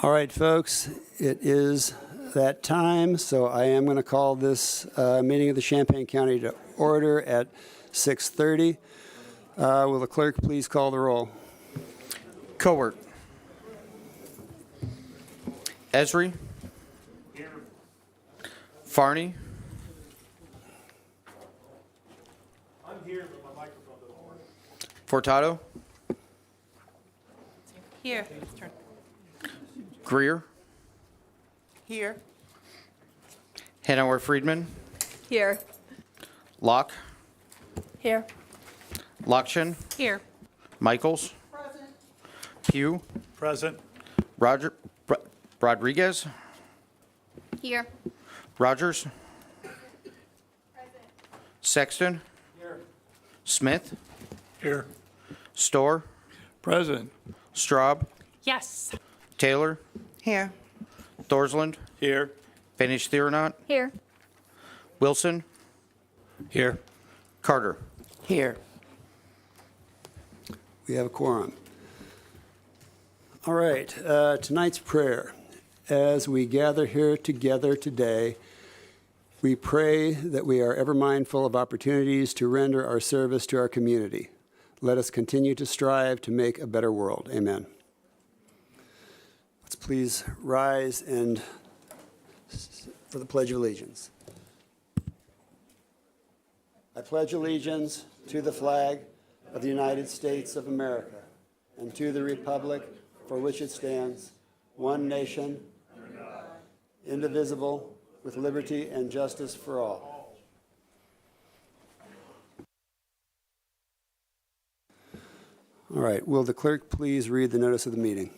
All right, folks, it is that time, so I am going to call this meeting of the Champaign County to order at 6:30. Will the clerk please call the roll? Cowart. Esri. Here. Farney. I'm here, but my microphone doesn't work. Furtado. Here. Greer. Here. Hanauer Friedman. Here. Locke. Here. Lockshin. Here. Michaels. Present. Pugh. Present. Rodriguez. Here. Rogers. Sexton. Here. Smith. Here. Storr. Present. Straub. Yes. Taylor. Here. Thorsland. Here. Finish Theronot. Here. Wilson. Here. Carter. Here. We have a quorum. All right, tonight's prayer. As we gather here together today, we pray that we are ever mindful of opportunities to render our service to our community. Let us continue to strive to make a better world. Amen. Let's please rise and for the Pledge of Allegiance. I pledge allegiance to the flag of the United States of America and to the republic for which it stands, one nation, indivisible, with liberty and justice for all. All right, will the clerk please read the notice of the meeting?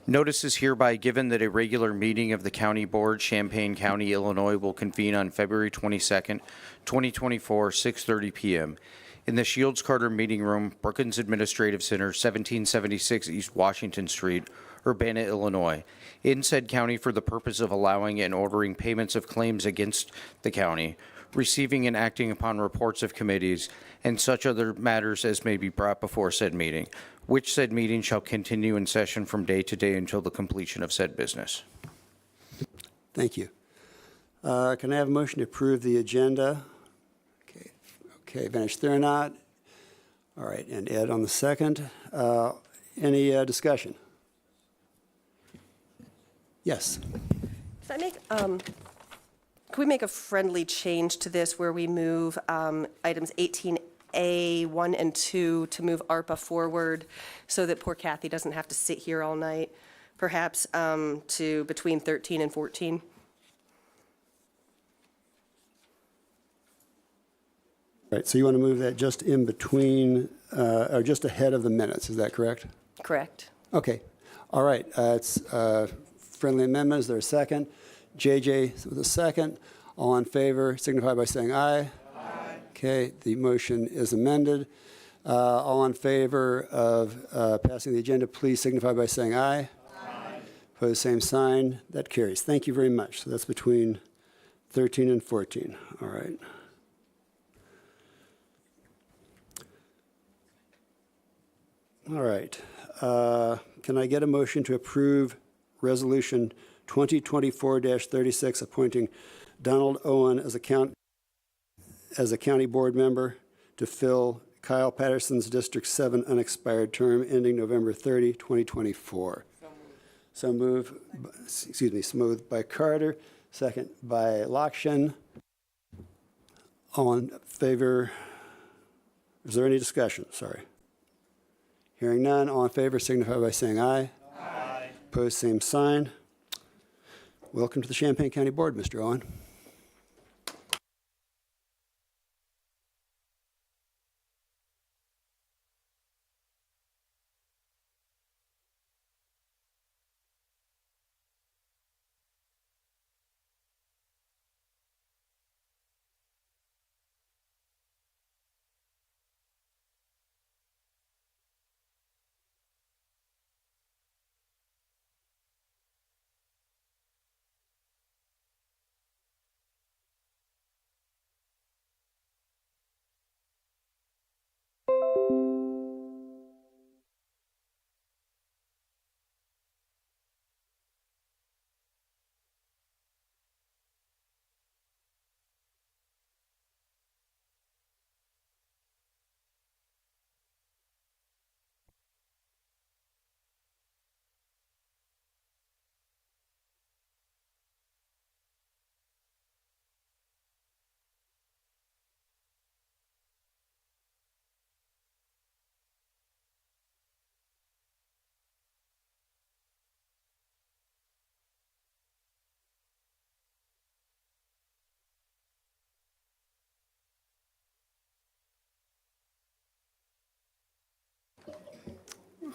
Notice is hereby given that a regular meeting of the County Board, Champaign County, Illinois, will convene on February 22nd, 2024, 6:30 p.m. in the Shields Carter Meeting Room, Brookins Administrative Center, 1776 East Washington Street, Urbana, Illinois, in said county for the purpose of allowing and ordering payments of claims against the county, receiving and acting upon reports of committees, and such other matters as may be brought before said meeting, which said meeting shall continue in session from day to day until the completion of said business. Thank you. Can I have a motion to approve the agenda? Okay, Vanish Theronot. All right, and Ed on the second. Any discussion? Yes. Does that make, can we make a friendly change to this where we move items 18A, 1 and 2 to move ARPA forward so that poor Kathy doesn't have to sit here all night, perhaps to between 13 and 14? Right, so you want to move that just in between, or just ahead of the minutes, is that correct? Correct. Okay, all right, it's friendly amendment, is there a second? JJ with a second. All in favor, signify by saying aye. Aye. Okay, the motion is amended. All in favor of passing the agenda, please signify by saying aye. Aye. Opposed, same sign. That carries. Thank you very much. So that's between 13 and 14. All right. All right. Can I get a motion to approve Resolution 2024-36 appointing Donald Owen as a county board member to fill Kyle Patterson's District 7 unexpired term ending November 30, 2024? So moved by Carter, second by Lockshin. All in favor? Is there any discussion? Sorry. Hearing none, all in favor signify by saying aye. Aye. Opposed, same sign. Welcome to the Champaign County Board, Mr. Owen.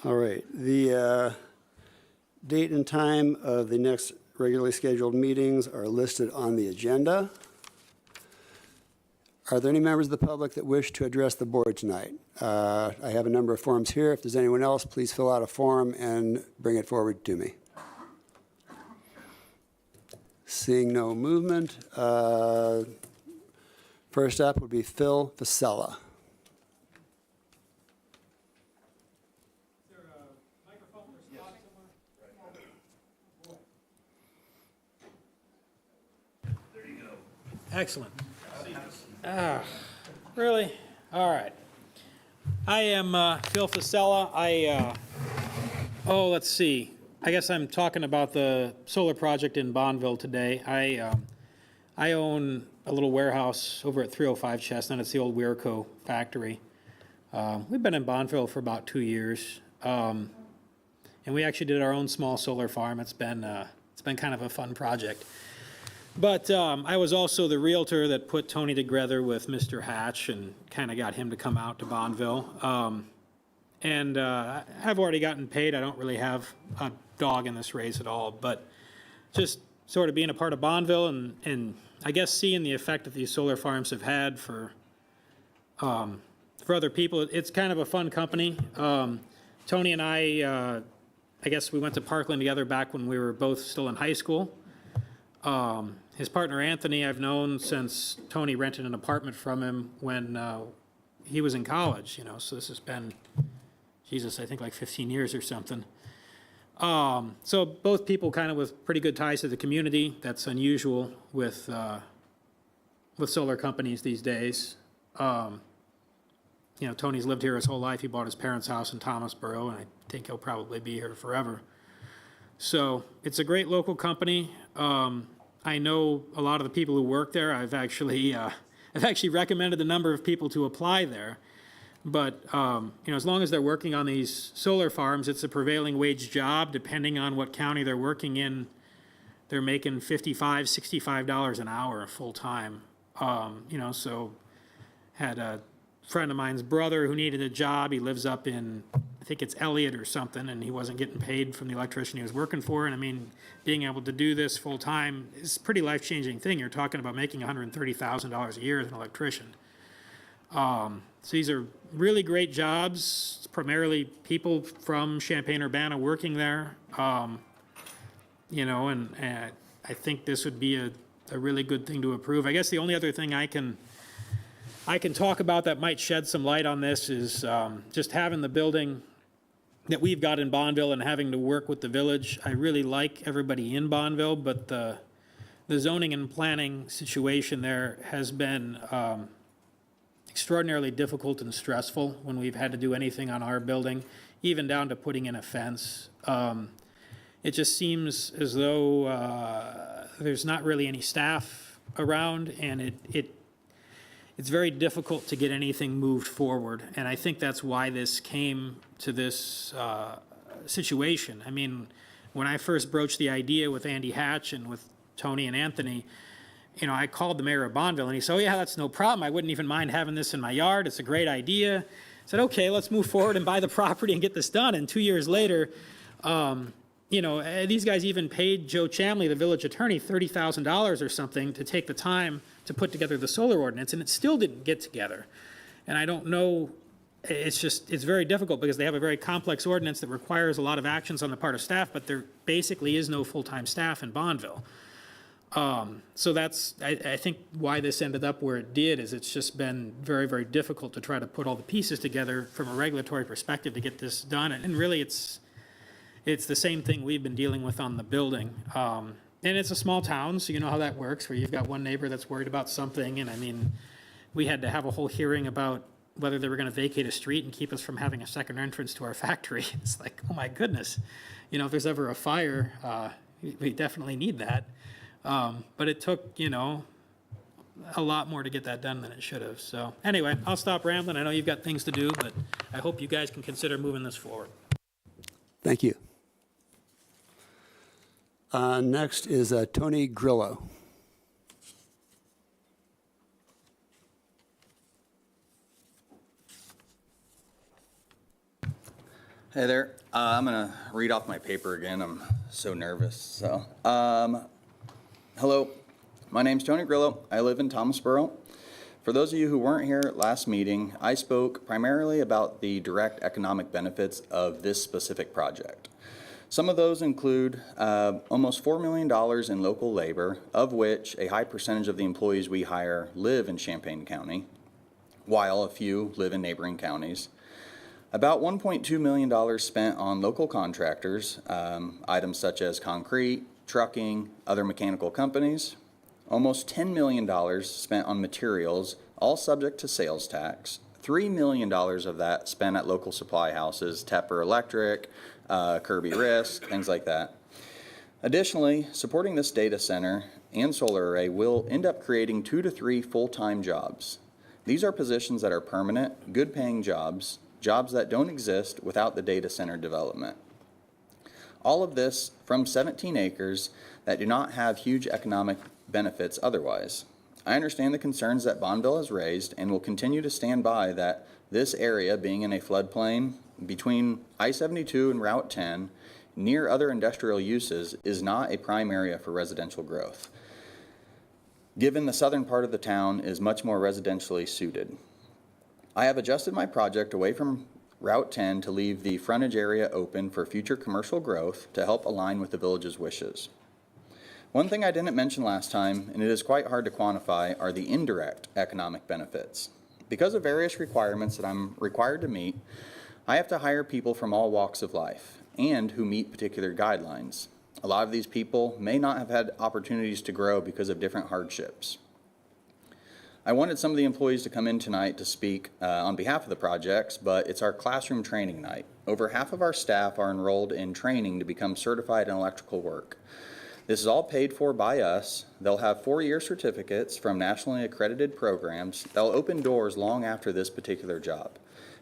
All right, the date and time of the next regularly scheduled meetings are listed on the agenda. Are there any members of the public that wish to address the board tonight? I have a number of forms here. If there's anyone else, please fill out a form and bring it forward to me. Seeing no movement, first up would be Phil Vasella. Excellent. Really? All right. I am Phil Fasella. Let's see. I guess I'm talking about the solar project in Bonneville today. I own a little warehouse over at 305 Chestnut. It's the old Weirco factory. We've been in Bonneville for about 2 years. And we actually did our own small solar farm. It's been kind of a fun project. But I was also the realtor that put Tony together with Mr. Hatch and kind of got him to come out to Bonneville. And I've already gotten paid. I don't really have a dog in this race at all. But just sort of being a part of Bonneville and I guess seeing the effect that these solar farms have had for other people, it's kind of a fun company. Tony and I guess we went to Parkland together back when we were both still in high school. His partner Anthony I've known since Tony rented an apartment from him when he was in college, so this has been, Jesus, I think like 15 years or something. So both people kind of with pretty good ties to the community. That's unusual with solar companies these days. Tony's lived here his whole life. He bought his parents' house in Thomasboro, and I think he'll probably be here forever. So it's a great local company. I know a lot of the people who work there. I've actually recommended a number of people to apply there. But as long as they're working on these solar farms, it's a prevailing wage job. Depending on what county they're working in, they're making $55, $65 an hour full time. So had a friend of mine's brother who needed a job. He lives up in, I think it's Elliott or something, and he wasn't getting paid from the electrician he was working for. And I mean, being able to do this full time is a pretty life-changing thing. You're talking about making $130,000 a year as an electrician. So these are really great jobs. It's primarily people from Champaign-Urbana working there. And I think this would be a really good thing to approve. I guess the only other thing I can talk about that might shed some light on this is just having the building that we've got in Bonneville and having to work with the village. I really like everybody in Bonneville, but the zoning and planning situation there has been extraordinarily difficult and stressful when we've had to do anything on our building, even down to putting in a fence. It just seems as though there's not really any staff around, and it's very difficult to get anything moved forward. And I think that's why this came to this situation. I mean, when I first broached the idea with Andy Hatch and with Tony and Anthony, I called the mayor of Bonneville, and he said, "Oh yeah, that's no problem. I wouldn't even mind having this in my yard. It's a great idea." I said, "Okay, let's move forward and buy the property and get this done." And 2 years later, these guys even paid Joe Chamley, the village attorney, $30,000 or something to take the time to put together the solar ordinance, and it still didn't get together. And I don't know, it's very difficult because they have a very complex ordinance that requires a lot of actions on the part of staff, but there basically is no full-time staff in Bonneville. So that's, I think, why this ended up where it did, is it's just been very, very difficult to try to put all the pieces together from a regulatory perspective to get this done. And really, it's the same thing we've been dealing with on the building. And it's a small town, so you know how that works, where you've got one neighbor that's worried about something. And I mean, we had to have a whole hearing about whether they were going to vacate a street and keep us from having a second entrance to our factory. It's like, oh my goodness, if there's ever a fire, we definitely need that. But it took, a lot more to get that done than it should have. So anyway, I'll stop rambling. I know you've got things to do, but I hope you guys can consider moving this forward. Thank you. Next is Tony Grillo. Hey there. I'm gonna read off my paper again. I'm so nervous. So, hello. My name's Tony Grillo. I live in Thomasboro. For those of you who weren't here at last meeting, I spoke primarily about the direct economic benefits of this specific project. Some of those include almost $4 million in local labor, of which a high percentage of the employees we hire live in Champaign County, while a few live in neighboring counties. About $1.2 million spent on local contractors, items such as concrete, trucking, other mechanical companies. Almost $10 million spent on materials, all subject to sales tax. $3 million of that spent at local supply houses, Tepper Electric, Kirby Risk, things like that. Additionally, supporting this data center and solar array will end up creating 2 to 3 full-time jobs. These are positions that are permanent, good-paying jobs, jobs that don't exist without the data center development. All of this from 17 acres that do not have huge economic benefits otherwise. I understand the concerns that Bonneville has raised and will continue to stand by that this area, being in a floodplain between I-72 and Route 10, near other industrial uses, is not a prime area for residential growth, given the southern part of the town is much more residentially suited. I have adjusted my project away from Route 10 to leave the frontage area open for future commercial growth to help align with the village's wishes. One thing I didn't mention last time, and it is quite hard to quantify, are the indirect economic benefits. Because of various requirements that I'm required to meet, I have to hire people from all walks of life and who meet particular guidelines. A lot of these people may not have had opportunities to grow because of different hardships. I wanted some of the employees to come in tonight to speak on behalf of the projects, but it's our classroom training night. Over half of our staff are enrolled in training to become certified in electrical work. This is all paid for by us. They'll have 4-year certificates from nationally accredited programs that will open doors long after this particular job.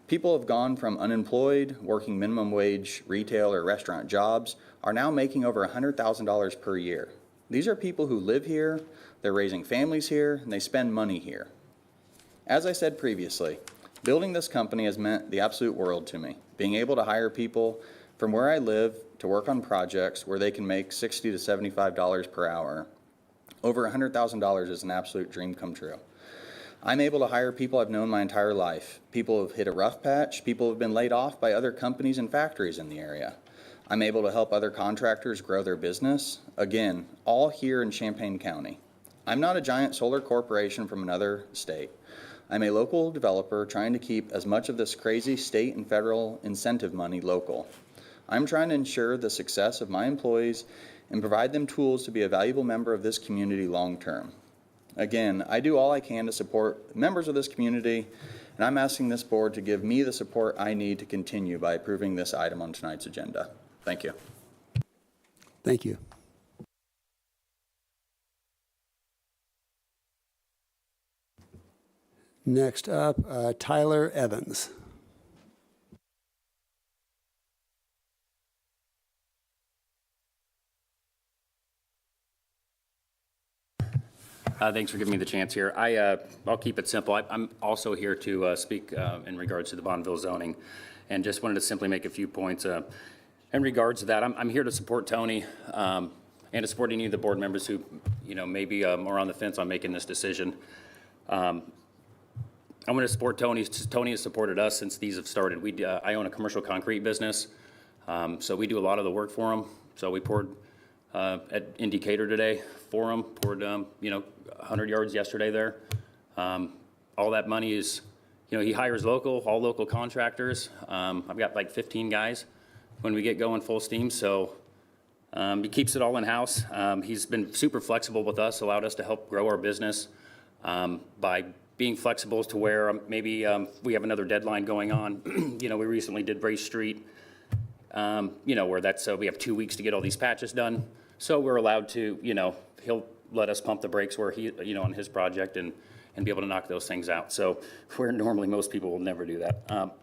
People have gone from unemployed, working minimum wage retail or restaurant jobs, are now making over $100,000 per year. These are people who live here, they're raising families here, and they spend money here. As I said previously, building this company has meant the absolute world to me. Being able to hire people from where I live to work on projects where they can make $60 to $75 per hour, over $100,000 is an absolute dream come true. I'm able to hire people I've known my entire life. People who have hit a rough patch, people who have been laid off by other companies and factories in the area. I'm able to help other contractors grow their business. Again, all here in Champaign County. I'm not a giant solar corporation from another state. I'm a local developer trying to keep as much of this crazy state and federal incentive money local. I'm trying to ensure the success of my employees and provide them tools to be a valuable member of this community long term. Again, I do all I can to support members of this community, and I'm asking this board to give me the support I need to continue by approving this item on tonight's agenda. Thank you. Thank you. Next up, Tyler Evans. Thanks for giving me the chance here. I'll keep it simple. I'm also here to speak in regards to the Bonneville zoning, and just wanted to simply make a few points in regards to that. I'm here to support Tony and to support any of the board members who, maybe are on the fence on making this decision. I'm going to support Tony. Tony has supported us since these have started. I own a commercial concrete business, so we do a lot of the work for him. So we poured at Indicator today for him, poured 100 yards yesterday there. All that money is, he hires all local contractors. I've got like 15 guys when we get going full steam, so he keeps it all in-house. He's been super flexible with us, allowed us to help grow our business by being flexible to where maybe we have another deadline going on. We recently did Brace Street, where that's, we have 2 weeks to get all these patches done. So we're allowed to, he'll let us pump the brakes where he, on his project and be able to knock those things out. So where normally most people will never do that.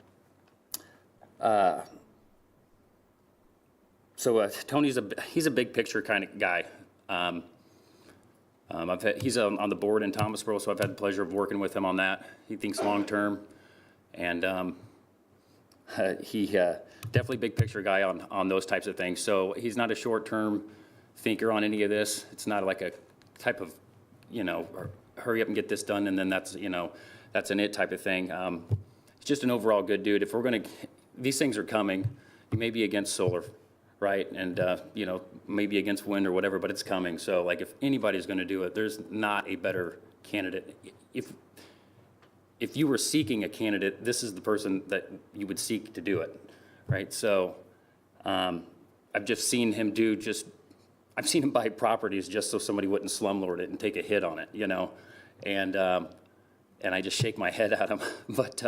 Tony's he's a big picture kind of guy. He's on the board in Thomasboro, so I've had the pleasure of working with him on that. He thinks long term, and he definitely big picture guy on those types of things. So he's not a short-term thinker on any of this. It's not like a type of, hurry up and get this done, and then that's an it type of thing. He's just an overall good dude. If we're going to, these things are coming. You may be against solar, right? And, maybe against wind or whatever, but it's coming. So, like, if anybody's going to do it, there's not a better candidate. If you were seeking a candidate, this is the person that you would seek to do it, right? So, I've just seen him I've seen him buy properties just so somebody wouldn't slumlord it and take a hit on it, and I just shake my head at him. But,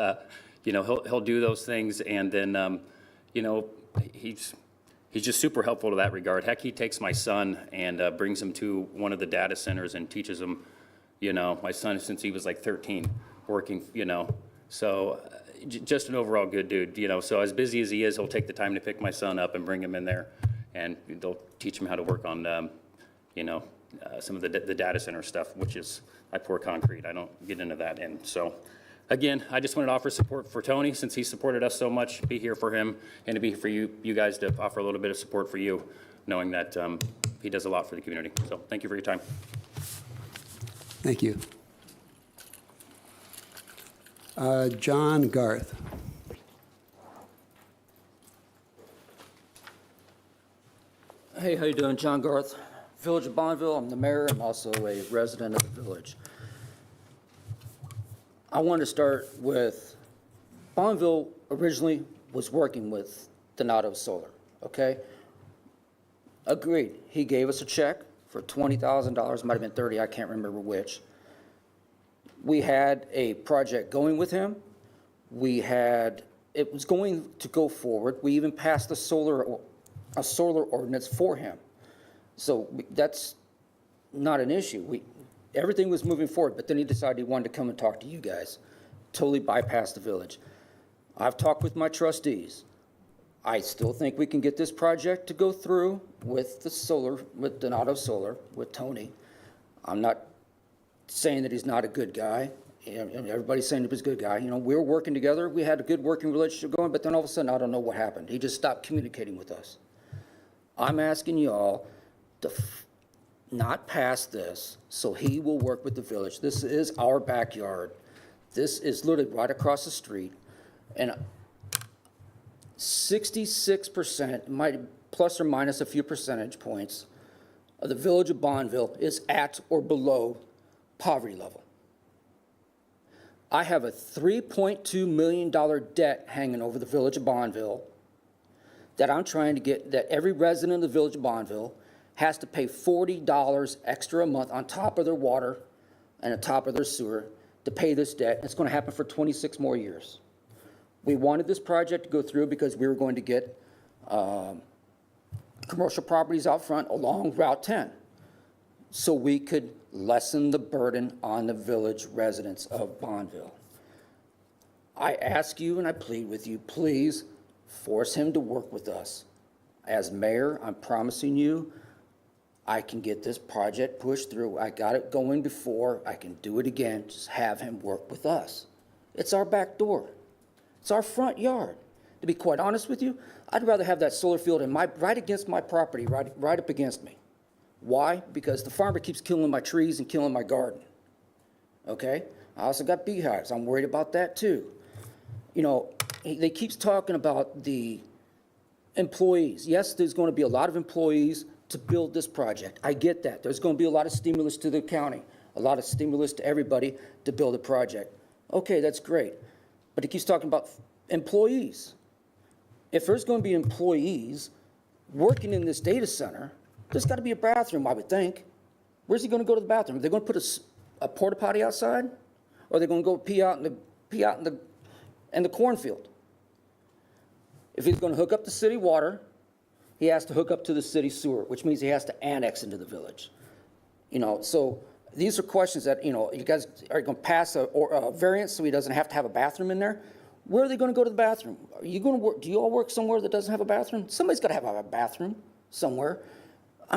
he'll do those things, and then, he's just super helpful to that regard. Heck, he takes my son and brings him to one of the data centers and teaches him, my son since he was like 13 working, so just an overall good dude, so as busy as he is, he'll take the time to pick my son up and bring him in there, and they'll teach him how to work on, some of the data center stuff, which is, I pour concrete. I don't get into that. And so, again, I just wanted to offer support for Tony since he supported us so much, be here for him, and to be here for you guys to offer a little bit of support for you, knowing that he does a lot for the community. So thank you for your time. Thank you. John Garth. Hey, how you doing? John Garth, Village of Bonneville. I'm the mayor. I'm also a resident of the village. I want to start with, Bonneville originally was working with Donato Solar, okay? Agreed. He gave us a check for $20,000, might have been 30, I can't remember which. We had a project going with him. It was going to go forward. We even passed a solar ordinance for him. So that's not an issue. Everything was moving forward, but then he decided he wanted to come and talk to you guys. Totally bypassed the village. I've talked with my trustees. I still think we can get this project to go through with with Donato Solar, with Tony. I'm not saying that he's not a good guy. And everybody's saying he was a good guy. We were working together. We had a good working relationship going, but then all of a sudden, I don't know what happened. He just stopped communicating with us. I'm asking y'all to not pass this so he will work with the village. This is our backyard. This is literally right across the street. And 66%, might plus or minus a few percentage points, of the village of Bonneville is at or below poverty level. I have a $3.2 million debt hanging over the village of Bonneville that I'm trying to get, that every resident of the village of Bonneville has to pay $40 extra a month on top of their water and on top of their sewer to pay this debt. It's going to happen for 26 more years. We wanted this project to go through because we were going to get commercial properties out front along Route 10 so we could lessen the burden on the village residents of Bonneville. I ask you and I plead with you, please force him to work with us. As mayor, I'm promising you, I can get this project pushed through. I got it going before. I can do it again. Just have him work with us. It's our back door. It's our front yard. To be quite honest with you, I'd rather have that solar field right against my property, right up against me. Why? Because the farmer keeps killing my trees and killing my garden. Okay? I also got beehives. I'm worried about that too. They keeps talking about the employees. Yes, there's going to be a lot of employees to build this project. I get that. There's going to be a lot of stimulus to the county, a lot of stimulus to everybody to build a project. Okay, that's great. But he keeps talking about employees. If there's going to be employees working in this data center, there's got to be a bathroom, I would think. Where's he going to go to the bathroom? Are they going to put a porta potty outside? Or are they going to go pee out in the cornfield? If he's going to hook up to city water, he has to hook up to the city sewer, which means he has to annex into the village. So these are questions that, you guys are going to pass a variance so he doesn't have to have a bathroom in there. Where are they going to go to the bathroom? Are you going to work? Do you all work somewhere that doesn't have a bathroom? Somebody's got to have a bathroom somewhere.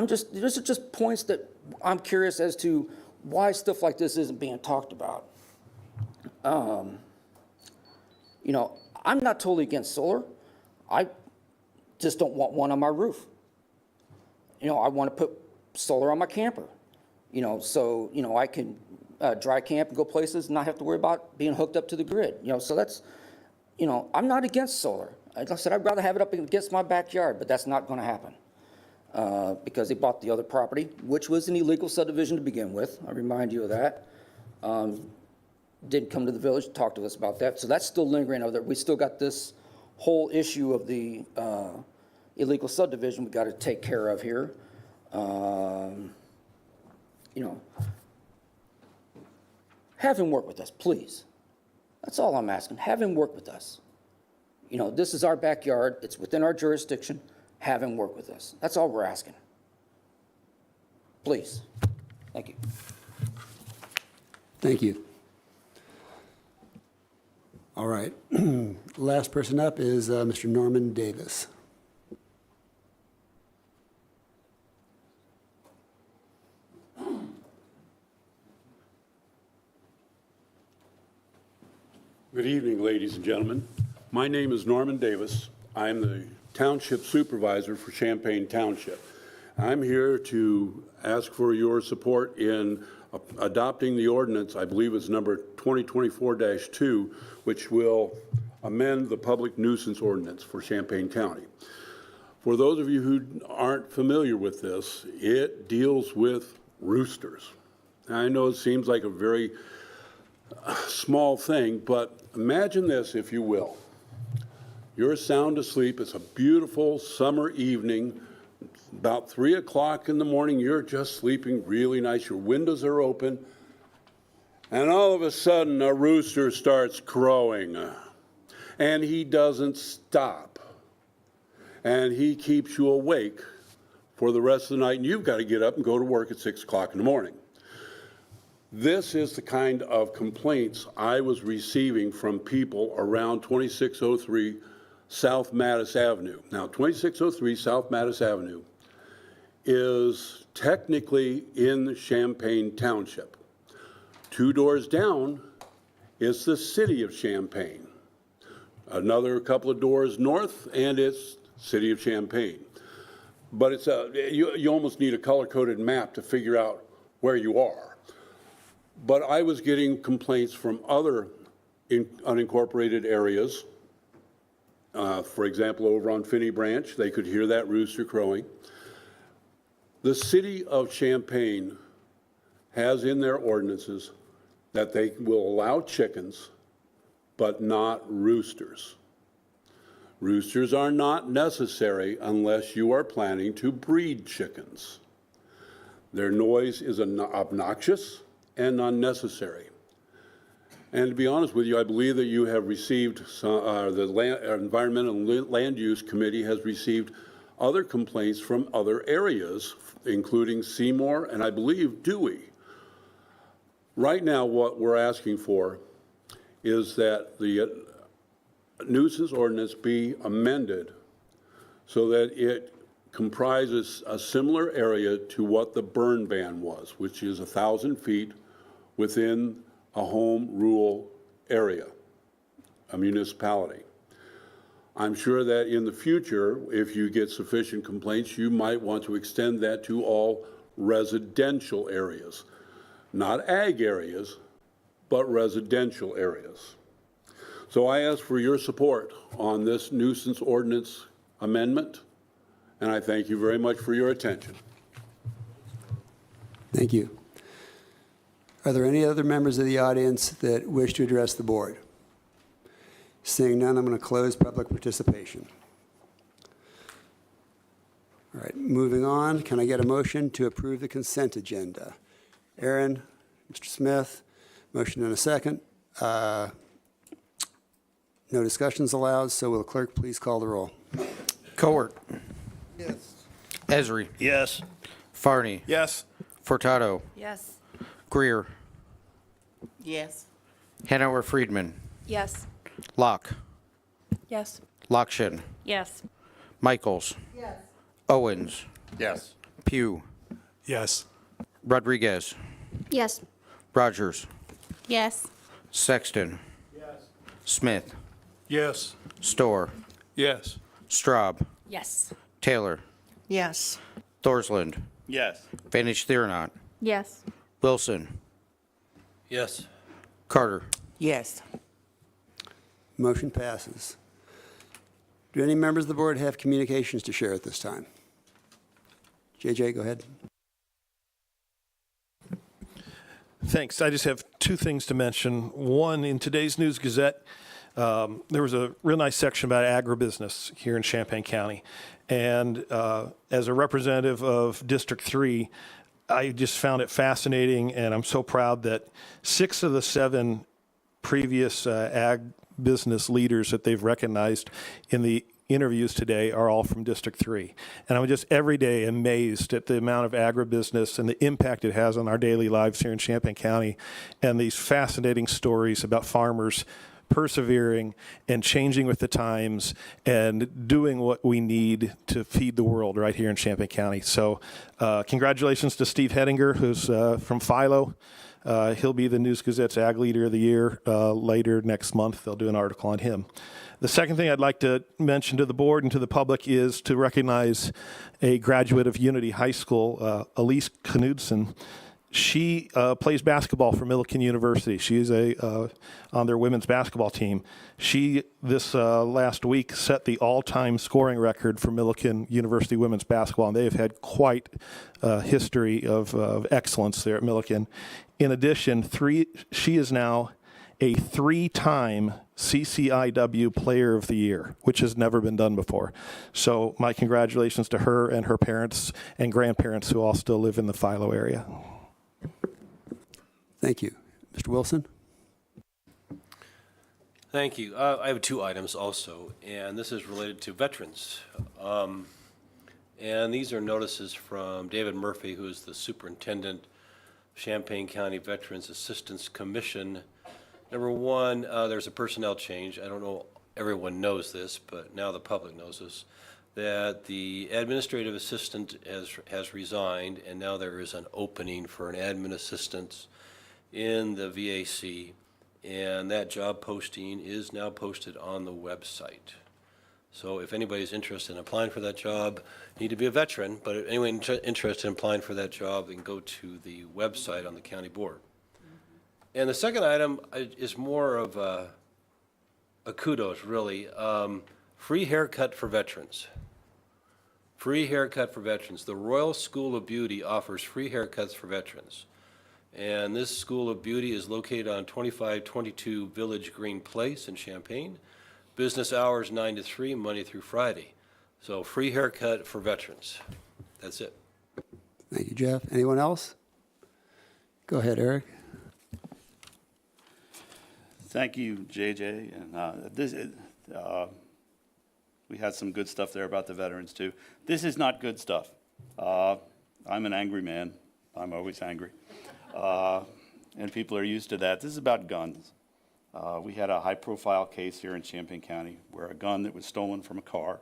These are just points that I'm curious as to why stuff like this isn't being talked about. I'm not totally against solar. I just don't want one on my roof. You know, I want to put solar on my camper, you know, so, you know, I can dry camp and go places and not have to worry about being hooked up to the grid, you know, so that's, you know, I'm not against solar. Like I said, I'd rather have it up against my backyard, but that's not going to happen because they bought the other property, which was an illegal subdivision to begin with. I remind you of that. Did come to the village, talk to us about that. So that's still lingering over there. We still got this whole issue of the illegal subdivision we got to take care of here. You know, have him work with us, please. That's all I'm asking. Have him work with us. You know, this is our backyard. It's within our jurisdiction. Have him work with us. That's all we're asking. Please. Thank you. Thank you. All right. Last person up is Mr. Norman Davis. Good evening, ladies and gentlemen. My name is Norman Davis. I'm the Township Supervisor for Champaign Township. I'm here to ask for your support in adopting the ordinance, I believe it's number 2024-2, which will amend the public nuisance ordinance for Champaign County. For those of you who aren't familiar with this, it deals with roosters. I know it seems like a very small thing, but imagine this, if you will. You're sound asleep. It's a beautiful summer evening. About 3 o'clock in the morning, you're just sleeping really nice. Your windows are open. And all of a sudden, a rooster starts crowing. And he doesn't stop. And he keeps you awake for the rest of the night. And you've got to get up and go to work at 6 o'clock in the morning. This is the kind of complaints I was receiving from people around 2603 South Mattis Avenue. Now, 2603 South Mattis Avenue is technically in Champaign Township. 2 doors down is the city of Champaign. Another couple of doors north, and it's city of Champaign. But it's you almost need a color-coded map to figure out where you are. But I was getting complaints from other unincorporated areas. For example, over on Finney Branch, they could hear that rooster crowing. The city of Champaign has in their ordinances that they will allow chickens, but not roosters. Roosters are not necessary unless you are planning to breed chickens. Their noise is obnoxious and unnecessary. And to be honest with you, I believe that you have received, the Environmental and Land Use Committee has received other complaints from other areas, including Seymour and I believe Dewey. Right now, what we're asking for is that the nuisance ordinance be amended so that it comprises a similar area to what the burn ban was, which is 1,000 feet within a home rule area, a municipality. I'm sure that in the future, if you get sufficient complaints, you might want to extend that to all residential areas, not ag areas, but residential areas. So I ask for your support on this nuisance ordinance amendment, and I thank you very much for your attention. Thank you. Are there any other members of the audience that wish to address the board? Seeing none, I'm going to close public participation. All right, moving on, can I get a motion to approve the consent agenda? Aaron, Mr. Smith, motion and a second. No discussions allowed, so will the clerk please call the roll? Court. Yes. Esri. Yes. Farney. Yes. Furtado. Yes. Greer. Yes. Hanover Friedman. Yes. Locke. Yes. Lockshin. Yes. Michaels. Yes. Owens. Yes. Pugh. Yes. Rodriguez. Yes. Rogers. Yes. Sexton. Yes. Smith. Yes. Storr, Yes. Straub, Yes. Taylor, Yes. Thorsland, Yes. Vantage Theronot, Yes. Wilson, Yes. Carter. Yes. Motion passes. Do any members of the board have communications to share at this time? JJ, go ahead. Thanks. I just have two things to mention. One, in today's News Gazette, there was a real nice section about agribusiness here in Champaign County. And as a representative of District 3, I just found it fascinating, and I'm so proud that 6 of the 7 previous ag business leaders that they've recognized in the interviews today are all from District 3. And I'm just every day amazed at the amount of agribusiness and the impact it has on our daily lives here in Champaign County, and these fascinating stories about farmers persevering and changing with the times and doing what we need to feed the world right here in Champaign County. So congratulations to Steve Hettinger, who's from Philo. He'll be the News Gazette's Ag Leader of the Year later next month. They'll do an article on him. The second thing I'd like to mention to the board and to the public is to recognize a graduate of Unity High School, Elise Knudsen. She plays basketball for Millikan University. She is on their women's basketball team. She, this last week, set the all-time scoring record for Millikan University women's basketball, and they have had quite a history of excellence there at Millikan. In addition, she is now a 3-time CCIW Player of the Year, which has never been done before. So my congratulations to her and her parents and grandparents who all still live in the Philo area. Thank you. Mr. Wilson? Thank you. I have 2 items also, and this is related to veterans. And these are notices from David Murphy, who is the superintendent, Champaign County Veterans Assistance Commission. Number 1, there's a personnel change. I don't know everyone knows this, but now the public knows this, that the administrative assistant has resigned, and now there is an opening for an admin assistant in the VAC, and that job posting is now posted on the website. So if anybody's interested in applying for that job, you need to be a veteran, but if anyone interested in applying for that job, then go to the website on the county board. And the second item is more of a kudos, really. Free haircut for veterans. Free haircut for veterans. The Royal School of Beauty offers free haircuts for veterans. And this School of Beauty is located on 2522 Village Green Place in Champaign. Business hours 9 to 3, Monday through Friday. So free haircut for veterans. That's it. Thank you, Jeff. Anyone else? Go ahead, Eric. Thank you, JJ. And we had some good stuff there about the veterans too. This is not good stuff. I'm an angry man. I'm always angry. And people are used to that. This is about guns. We had a high-profile case here in Champaign County where a gun that was stolen from a car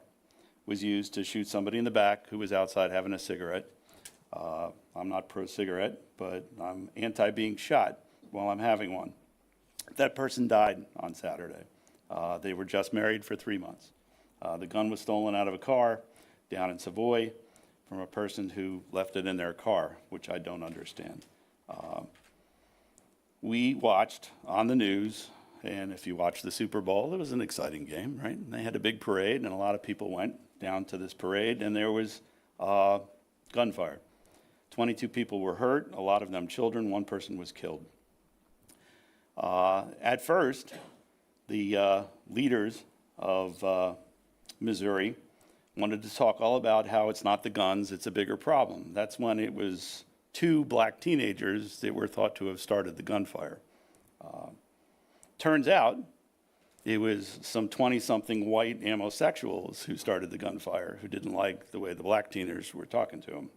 was used to shoot somebody in the back who was outside having a cigarette. I'm not pro-cigarette, but I'm anti-being shot while I'm having one. That person died on Saturday. They were just married for 3 months. The gun was stolen out of a car down in Savoy from a person who left it in their car, which I don't understand. We watched on the news, and if you watched the Super Bowl, it was an exciting game, right? And they had a big parade, and a lot of people went down to this parade, and there was gunfire. 22 people were hurt, a lot of them children. 1 person was killed. At first, the leaders of Missouri wanted to talk all about how it's not the guns, it's a bigger problem. That's when it was 2 black teenagers that were thought to have started the gunfire. Turns out it was some 20-something white homosexuals who started the gunfire, who didn't like the way the black teenagers were talking to them.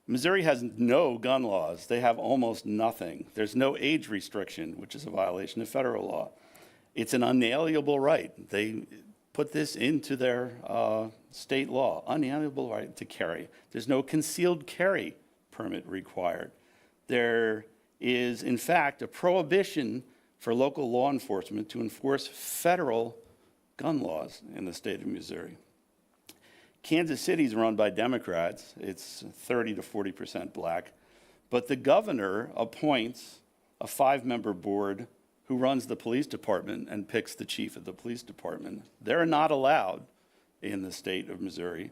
Missouri has no gun laws. They have almost nothing. There's no age restriction, which is a violation of federal law. It's an unalienable right. They put this into their state law, unalienable right to carry. There's no concealed carry permit required. There is, in fact, a prohibition for local law enforcement to enforce federal gun laws in the state of Missouri. Kansas City is run by Democrats. It's 30 to 40% black. But the governor appoints a 5-member board who runs the police department and picks the chief of the police department. They're not allowed in the state of Missouri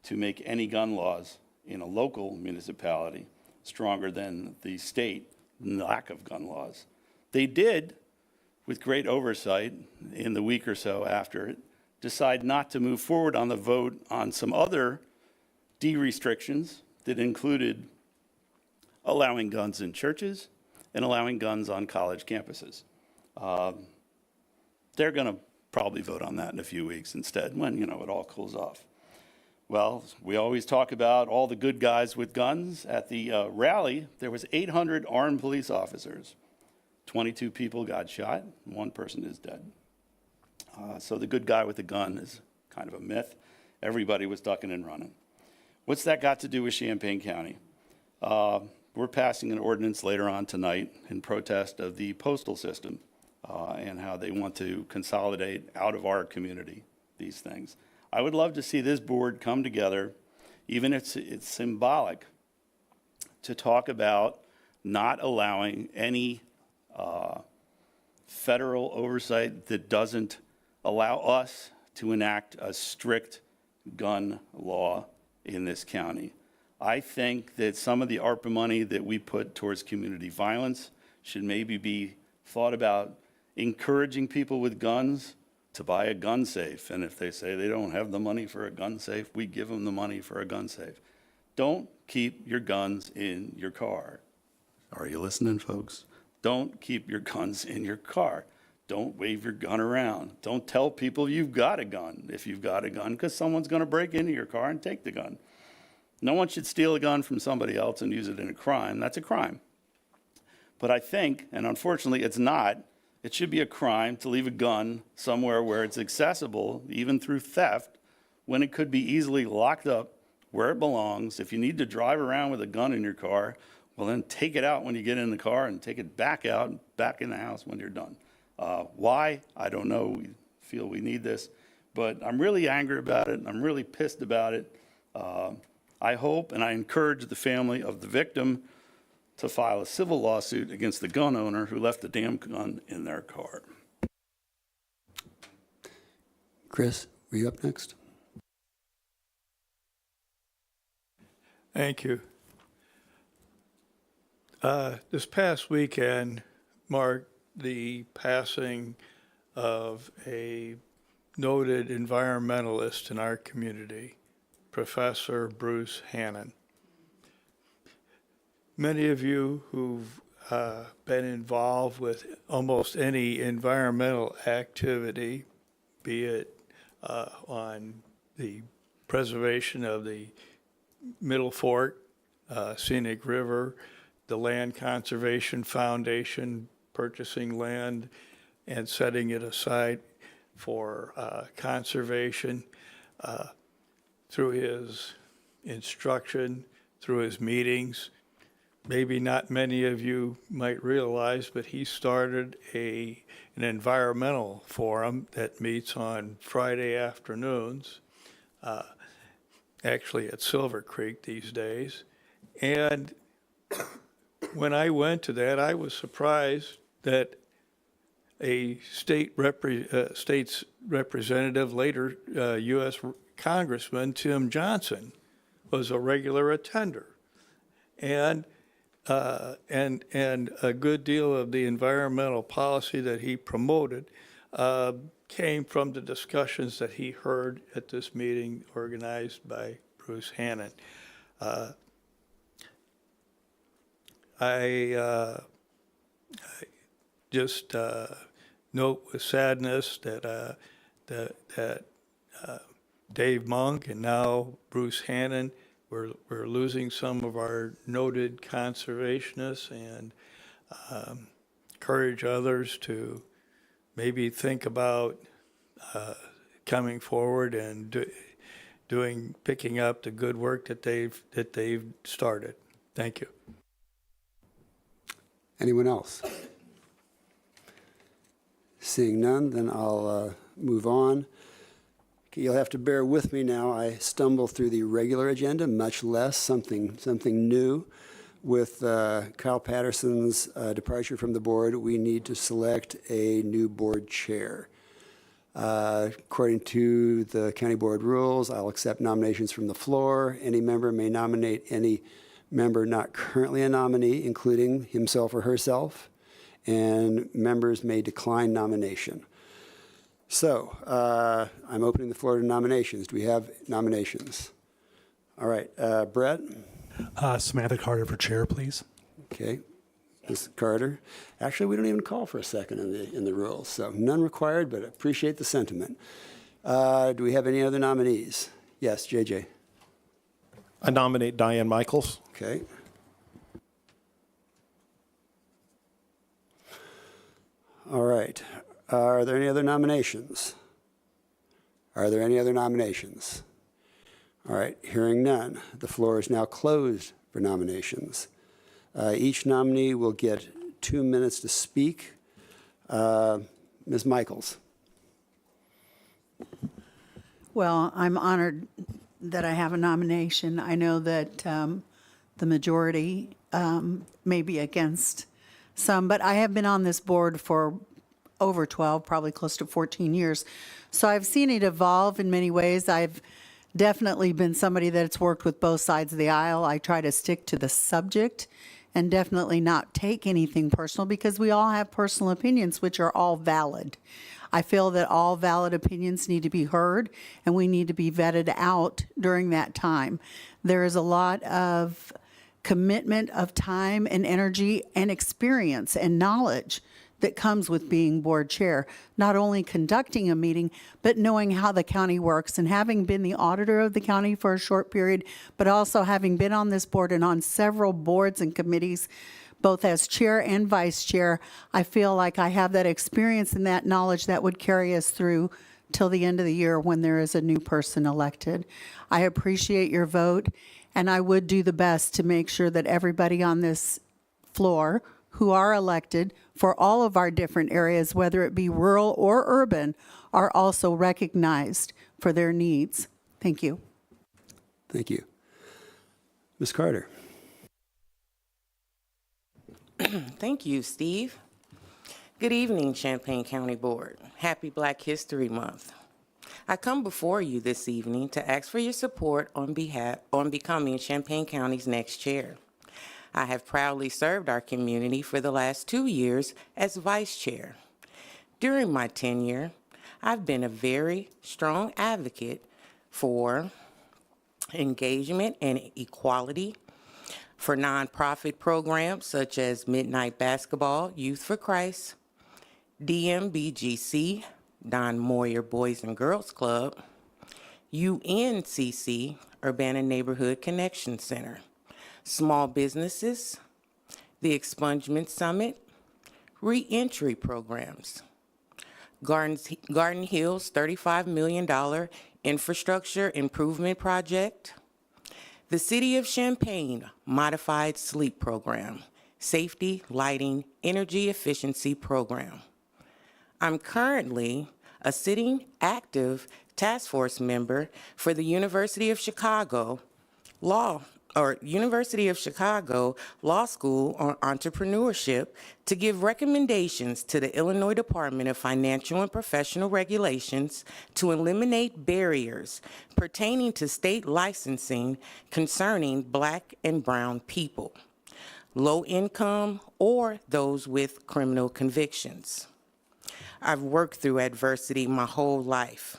to make any gun laws in a local municipality stronger than the state lack of gun laws. They did, with great oversight in the week or so after it, decide not to move forward on the vote on some other de-restrictions that included allowing guns in churches and allowing guns on college campuses. They're going to probably vote on that in a few weeks instead when, it all cools off. Well, we always talk about all the good guys with guns. At the rally, there was 800 armed police officers. 22 people got shot, and 1 person is dead. So the good guy with the gun is kind of a myth. Everybody was ducking and running. What's that got to do with Champaign County? We're passing an ordinance later on tonight in protest of the postal system and how they want to consolidate out of our community these things. I would love to see this board come together, even if it's symbolic, to talk about not allowing any federal oversight that doesn't allow us to enact a strict gun law in this county. I think that some of the ARPA money that we put towards community violence should maybe be thought about encouraging people with guns to buy a gun safe. And if they say they don't have the money for a gun safe, we give them the money for a gun safe. Don't keep your guns in your car. Are you listening, folks? Don't keep your guns in your car. Don't wave your gun around. Don't tell people you've got a gun if you've got a gun, because someone's going to break into your car and take the gun. No one should steal a gun from somebody else and use it in a crime. That's a crime. But I think, and unfortunately it's not, it should be a crime to leave a gun somewhere where it's accessible, even through theft, when it could be easily locked up where it belongs. If you need to drive around with a gun in your car, well, then take it out when you get in the car and take it back out and back in the house when you're done. Why? I don't know. We feel we need this, but I'm really angry about it. I'm really pissed about it. I hope and I encourage the family of the victim to file a civil lawsuit against the gun owner who left the damn gun in their car. Chris, were you up next? Thank you. This past weekend marked the passing of a noted environmentalist in our community, Professor Bruce Hannon. Many of you who've been involved with almost any environmental activity, be it on the preservation of the Middle Fork, Scenic River, the Land Conservation Foundation purchasing land and setting it aside for conservation, through his instruction, through his meetings. Maybe not many of you might realize, but he started an environmental forum that meets on Friday afternoons, actually at Silver Creek these days. And when I went to that, I was surprised that a state's representative, later U.S. Congressman Tim Johnson, was a regular attender. And a good deal of the environmental policy that he promoted came from the discussions that he heard at this meeting organized by Bruce Hannon. I just note with sadness that Dave Monk and now Bruce Hannon, we're losing some of our noted conservationists, and encourage others to maybe think about coming forward and picking up the good work that they've started. Thank you. Anyone else? Seeing none, then I'll move on. Okay, you'll have to bear with me now. I stumble through the regular agenda, much less something new. With Kyle Patterson's departure from the board, we need to select a new board chair. According to the county board rules, I'll accept nominations from the floor. Any member may nominate any member not currently a nominee, including himself or herself, and members may decline nomination. So I'm opening the floor to nominations. Do we have nominations? All right, Brett? Samantha Carter for chair, please. Okay, Ms. Carter. Actually, we don't even call for a second in the rules, so none required, but appreciate the sentiment. Do we have any other nominees? Yes, JJ. I nominate Diane Michaels. Okay. All right. Are there any other nominations? Are there any other nominations? All right, hearing none. The floor is now closed for nominations. Each nominee will get 2 minutes to speak. Ms. Michaels. Well, I'm honored that I have a nomination. I know that the majority may be against some, but I have been on this board for over 12, probably close to 14 years. So I've seen it evolve in many ways. I've definitely been somebody that's worked with both sides of the aisle. I try to stick to the subject and definitely not take anything personal because we all have personal opinions, which are all valid. I feel that all valid opinions need to be heard and we need to be vetted out during that time. There is a lot of commitment of time and energy and experience and knowledge that comes with being board chair, not only conducting a meeting, but knowing how the county works and having been the auditor of the county for a short period, but also having been on this board and on several boards and committees, both as chair and vice chair, I feel like I have that experience and that knowledge that would carry us through till the end of the year when there is a new person elected. I appreciate your vote, and I would do the best to make sure that everybody on this floor who are elected for all of our different areas, whether it be rural or urban, are also recognized for their needs. Thank you. Thank you. Ms. Carter. Thank you, Steve. Good evening, Champaign County Board. Happy Black History Month. I come before you this evening to ask for your support on becoming Champaign County's next chair. I have proudly served our community for the last 2 years as vice chair. During my tenure, I've been a very strong advocate for engagement and equality, for nonprofit programs such as Midnight Basketball, Youth for Christ, DMBGC, Don Moyer Boys and Girls Club, UNCC, Urbana Neighborhood Connection Center, small businesses, the Expungement Summit, reentry programs, Garden Hill's $35 million infrastructure improvement project, the City of Champaign Modified Sleep Program, Safety, Lighting, Energy Efficiency Program. I'm currently a sitting active task force member for the University of Chicago Law School on Entrepreneurship to give recommendations to the Illinois Department of Financial and Professional Regulations to eliminate barriers pertaining to state licensing concerning Black and brown people, low income, or those with criminal convictions. I've worked through adversity my whole life.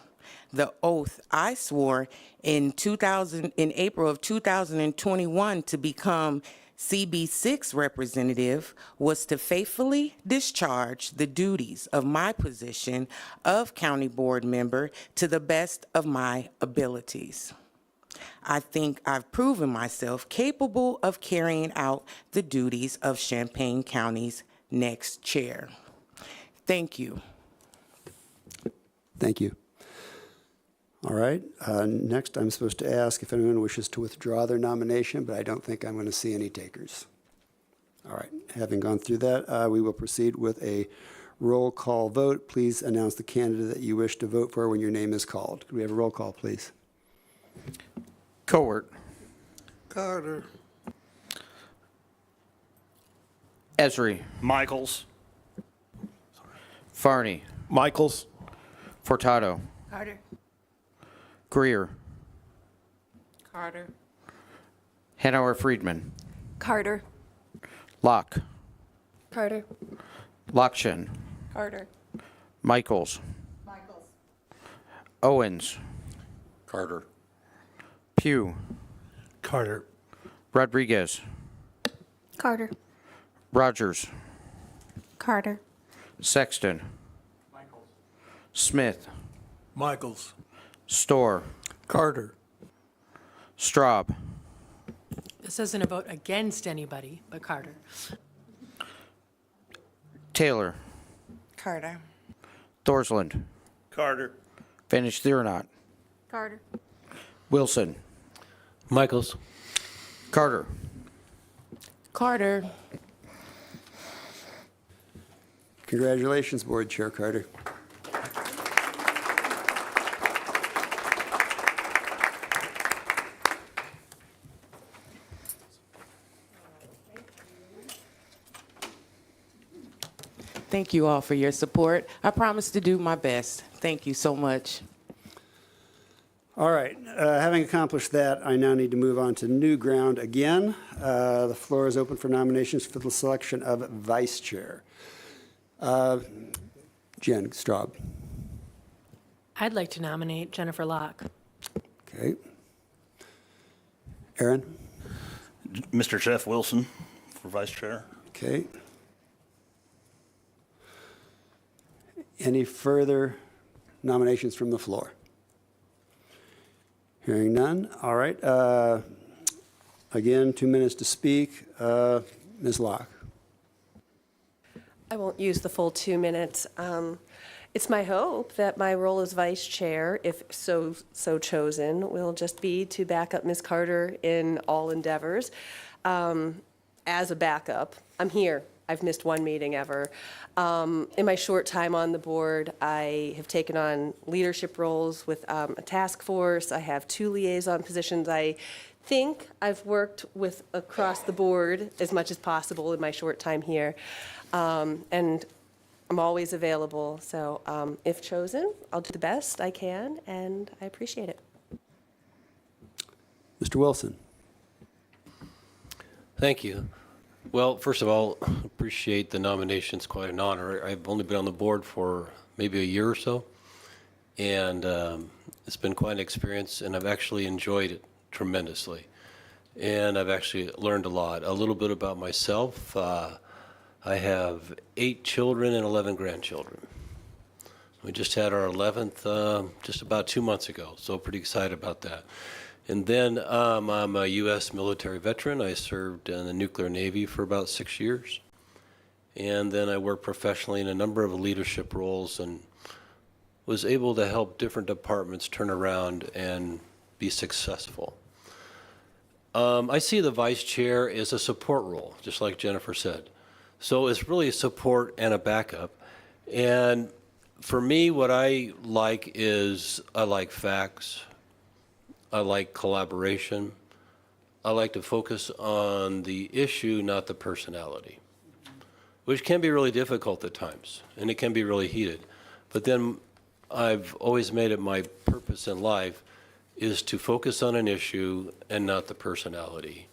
The oath I swore in April of 2021 to become CB6 representative was to faithfully discharge the duties of my position of county board member to the best of my abilities. I think I've proven myself capable of carrying out the duties of Champaign County's next chair. Thank you. Thank you. All right. Next, I'm supposed to ask if anyone wishes to withdraw their nomination, but I don't think I'm going to see any takers. All right. Having gone through that, we will proceed with a roll call vote. Please announce the candidate that you wish to vote for when your name is called. Could we have a roll call, please? Cowart. Carter. Esri. Michaels. Farney. Michaels. Furtado. Carter. Greer. Carter. Hanauer Friedman. Carter. Locke. Carter. Lockshin. Carter. Michaels. Owens. Carter. Pugh. Carter. Rodriguez. Carter. Rogers. Carter. Sexton. Smith. Michaels. Storr. Carter. Straub. This isn't a vote against anybody but Carter. Taylor. Carter. Thorsland. Carter. Vanish Theronot. Carter. Wilson. Michaels. Carter. Carter. Congratulations, Board Chair Carter. Thank you all for your support. I promise to do my best. Thank you so much. All right, having accomplished that, I now need to move on to new ground again. The floor is open for nominations for the selection of vice chair. Jen Straub. I'd like to nominate Jennifer Locke. Okay. Aaron? Mr. Jeff Wilson for vice chair. Okay. Any further nominations from the floor? Hearing none. All right. Again, 2 minutes to speak. Ms. Locke. I won't use the full 2 minutes. It's my hope that my role as vice chair, if so chosen, will just be to back up Ms. Carter in all endeavors. As a backup, I'm here. I've missed one meeting ever. In my short time on the board, I have taken on leadership roles with a task force. I have 2 liaison positions. I think I've worked with across the board as much as possible in my short time here. And I'm always available. So if chosen, I'll do the best I can, and I appreciate it. Mr. Wilson. Thank you. Well, first of all, appreciate the nomination. It's quite an honor. I've only been on the board for maybe a year or so, and it's been quite an experience, and I've actually enjoyed it tremendously. And I've actually learned a lot. A little bit about myself. I have 8 children and 11 grandchildren. We just had our 11th just about 2 months ago, so pretty excited about that. And then I'm a U.S. military veteran. I served in the nuclear Navy for about 6 years. And then I worked professionally in a number of leadership roles and was able to help different departments turn around and be successful. I see the vice chair as a support role, just like Jennifer said. So it's really a support and a backup. And for me, what I like is I like facts. I like collaboration. I like to focus on the issue, not the personality, which can be really difficult at times, and it can be really heated. But then I've always made it my purpose in life is to focus on an issue and not the personality,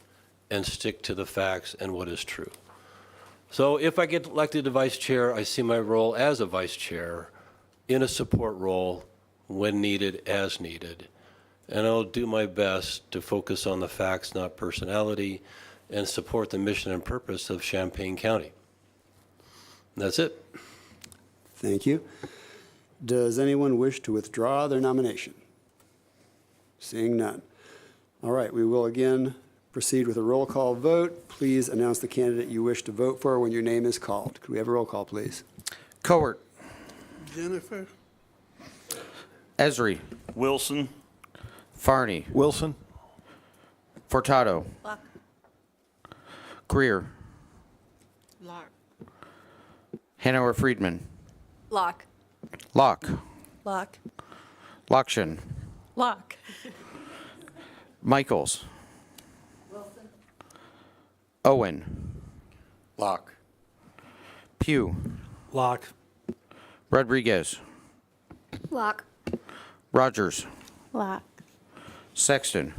and stick to the facts and what is true. So if I get elected to vice chair, I see my role as a vice chair in a support role when needed, as needed. And I'll do my best to focus on the facts, not personality, and support the mission and purpose of Champaign County. And that's it. Thank you. Does anyone wish to withdraw their nomination? Seeing none. All right, we will again proceed with a roll call vote. Please announce the candidate you wish to vote for when your name is called. Could we have a roll call, please? Cowart. Jennifer. Esri. Wilson. Farney. Wilson. Furtado. Locke. Greer. Locke. Hanauer Friedman. Lock. Locke. Lock. Lockshin. Lock. Michaels. Owen. Lock. Pugh. Lock. Rodriguez. Lock. Rogers. Lock. Sexton.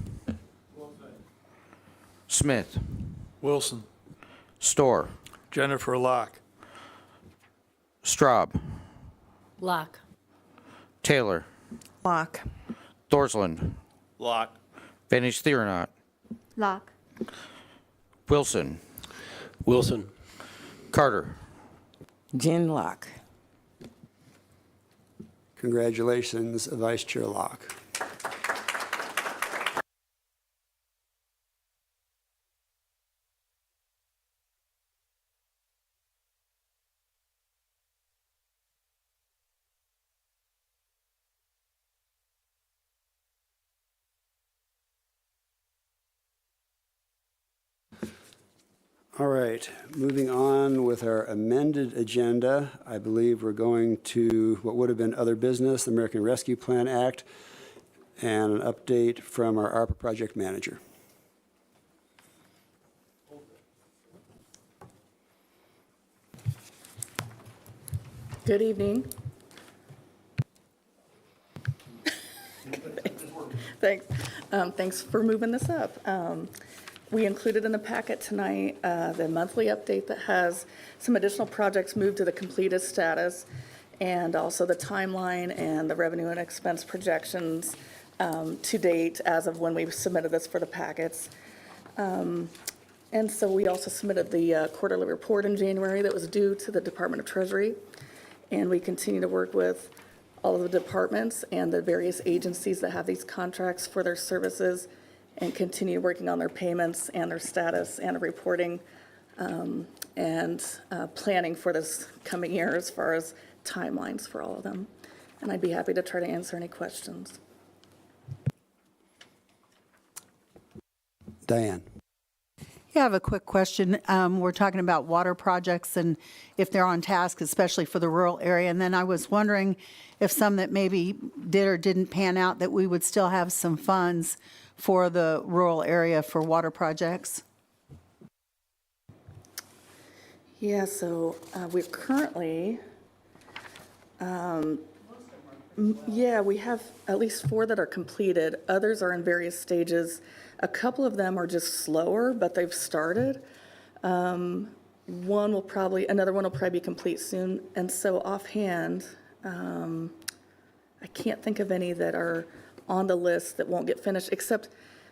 Smith. Wilson. Storr. Jennifer Locke. Straub. Lock. Taylor. Lock. Thorsland. Lock. Vanish Theronot. Lock. Wilson. Wilson. Carter. Jen Locke. Congratulations, Vice Chair Locke. All right, moving on with our amended agenda, I believe we're going to what would have been other business, the American Rescue Plan Act, and an update from our ARPA project manager. Good evening. Thanks. Thanks for moving this up. We included in the packet tonight the monthly update that has some additional projects moved to the completed status, and also the timeline and the revenue and expense projections to date as of when we submitted this for the packets. And so we also submitted the quarterly report in January that was due to the Department of Treasury. And we continue to work with all of the departments and the various agencies that have these contracts for their services, and continue working on their payments and their status and reporting, and planning for this coming year as far as timelines for all of them. And I'd be happy to try to answer any questions. Diane. Yeah, I have a quick question. We're talking about water projects and if they're on task, especially for the rural area. And then I was wondering if some that maybe did or didn't pan out, that we would still have some funds for the rural area for water projects. Yeah, so we're currently, yeah, we have at least 4 that are completed. Others are in various stages. A couple of them are just slower, but they've started. Another one will probably be complete soon. And so offhand, I can't think of any that are on the list that won't get finished, except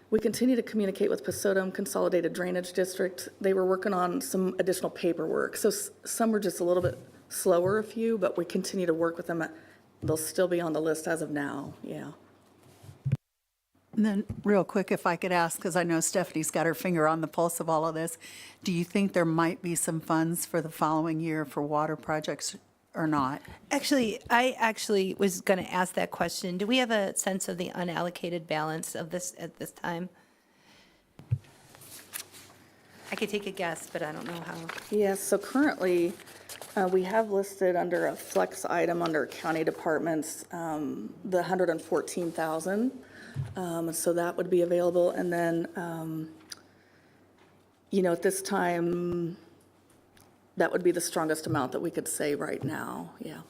we continue to communicate with Pasodum Consolidated Drainage District. They were working on some additional paperwork. So some were just a little bit slower, a few, but we continue to work with them. They'll still be on the list as of now, yeah. And then real quick, if I could ask, because I know Stephanie's got her finger on the pulse of all of this, do you think there might be some funds for the following year for water projects or not? I was going to ask that question. Do we have a sense of the unallocated balance of this at this time? I could take a guess, but I don't know how. Yes, so currently, we have listed under a flex item under county departments, the $114,000. So that would be available. And then, at this time, that would be the strongest amount that we could say right now, yeah.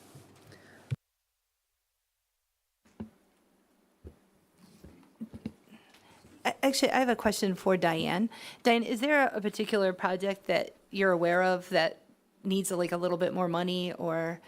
Actually, I have a question for Diane. Diane, is there a particular project that you're aware of that needs like a little bit more money, or?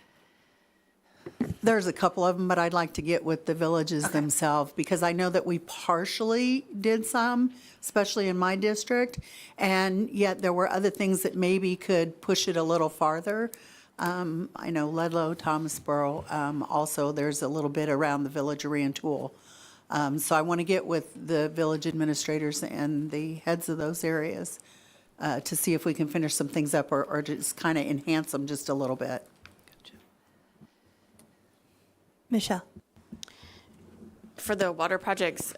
There's a couple of them, but I'd like to get with the villages themselves, because I know that we partially did some, especially in my district, and yet there were other things that maybe could push it a little farther. I know Ludlow, Thomasboro, also there's a little bit around the village of Rantoul. So I want to get with the village administrators and the heads of those areas to see if we can finish some things up or just kind of enhance them just a little bit. Michelle? for the water projects,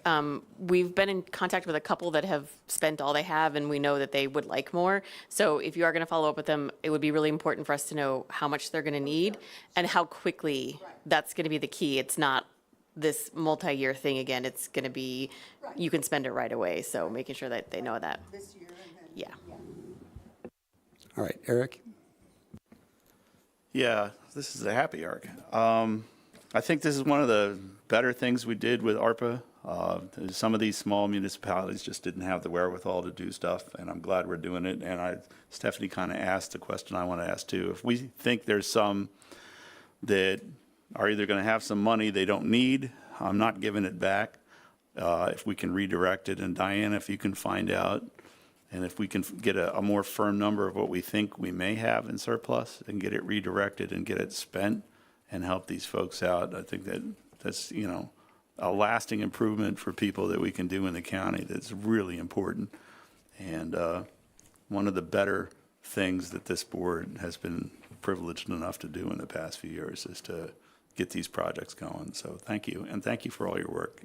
we've been in contact with a couple that have spent all they have, and we know that they would like more. So if you are going to follow up with them, it would be really important for us to know how much they're going to need and how quickly. That's going to be the key. It's not this multi-year thing again. It's going to be, you can spend it right away. So making sure that they know that. This year. Yeah. All right, Eric? Yeah, this is a happy Eric. I think this is one of the better things we did with ARPA. Some of these small municipalities just didn't have the wherewithal to do stuff, and I'm glad we're doing it. And Stephanie kind of asked the question I want to ask too. If we think there's some that are either going to have some money they don't need, I'm not giving it back. If we can redirect it, and Diane, if you can find out, and if we can get a more firm number of what we think we may have in surplus and get it redirected and get it spent and help these folks out, I think that's, you know, a lasting improvement for people that we can do in the county that's really important. And one of the better things that this board has been privileged enough to do in the past few years is to get these projects going. So thank you, and thank you for all your work.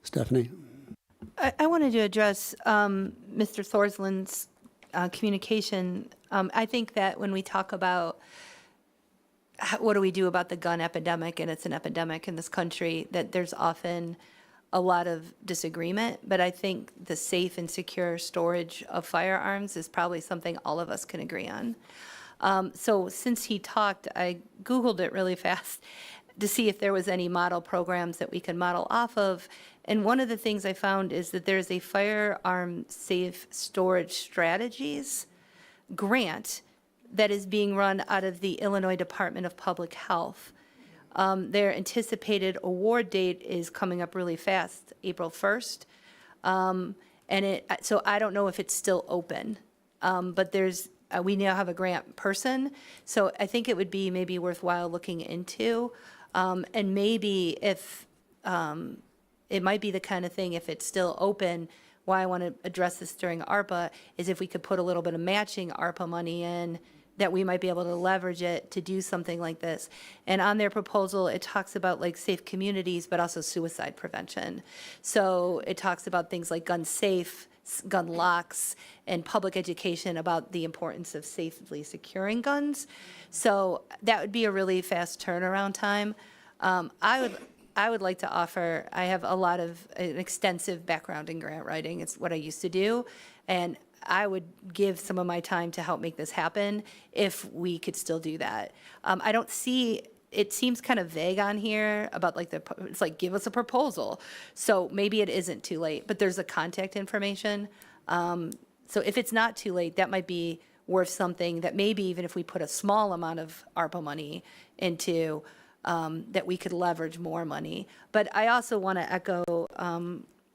Stephanie? I wanted to address Mr. Thorsland's communication. I think that when we talk about what do we do about the gun epidemic, and it's an epidemic in this country, that there's often a lot of disagreement, but I think the safe and secure storage of firearms is probably something all of us can agree on. So since he talked, I Googled it really fast to see if there was any model programs that we could model off of. And one of the things I found is that there's a firearm safe storage strategies grant that is being run out of the Illinois Department of Public Health. Their anticipated award date is coming up really fast, April 1st. So I don't know if it's still open, but we now have a grant person. So I think it would be maybe worthwhile looking into. And maybe if, it might be the kind of thing, if it's still open, why I want to address this during ARPA is if we could put a little bit of matching ARPA money in, that we might be able to leverage it to do something like this. And on their proposal, it talks about like safe communities, but also suicide prevention. So it talks about things like gun safe, gun locks, and public education about the importance of safely securing guns. So that would be a really fast turnaround time. I would like to offer, I have an extensive background in grant writing. It's what I used to do. And I would give some of my time to help make this happen if we could still do that. I don't see, it seems kind of vague on here about like it's like, give us a proposal. So maybe it isn't too late, but there's a contact information. So if it's not too late, that might be worth something that maybe even if we put a small amount of ARPA money into, that we could leverage more money. But I also want to echo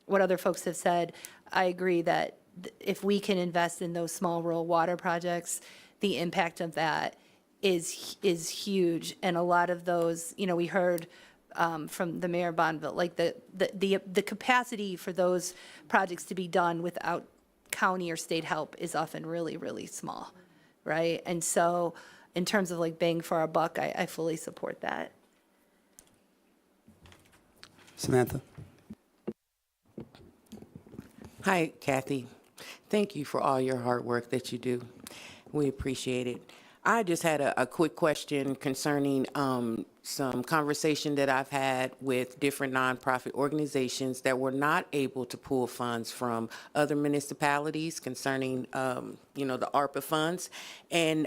what other folks have said. I agree that if we can invest in those small rural water projects, the impact of that is huge. And a lot of those, you know, we heard from the mayor of Bonneville, like the capacity for those projects to be done without county or state help is often really, really small, right? And so in terms of like bang for our buck, I fully support that. Samantha? Hi, Kathy. Thank you for all your hard work that you do. We appreciate it. I just had a quick question concerning some conversation that I've had with different nonprofit organizations that were not able to pull funds from other municipalities concerning, the ARPA funds. And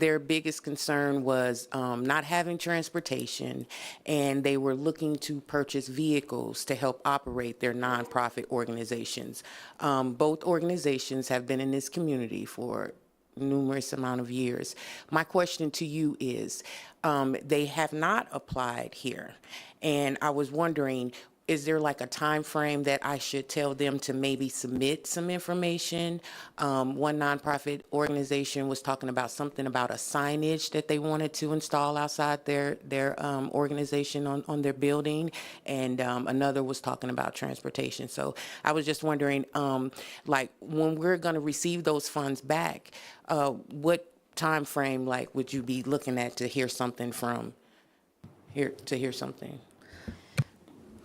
their biggest concern was not having transportation, and they were looking to purchase vehicles to help operate their nonprofit organizations. Both organizations have been in this community for numerous amount of years. My question to you is, they have not applied here, and I was wondering, is there like a time frame that I should tell them to maybe submit some information? One nonprofit organization was talking about something about a signage that they wanted to install outside their organization on their building, and another was talking about transportation. So I was just wondering, like when we're going to receive those funds back, what time frame like would you be looking at to hear something from here? To hear something.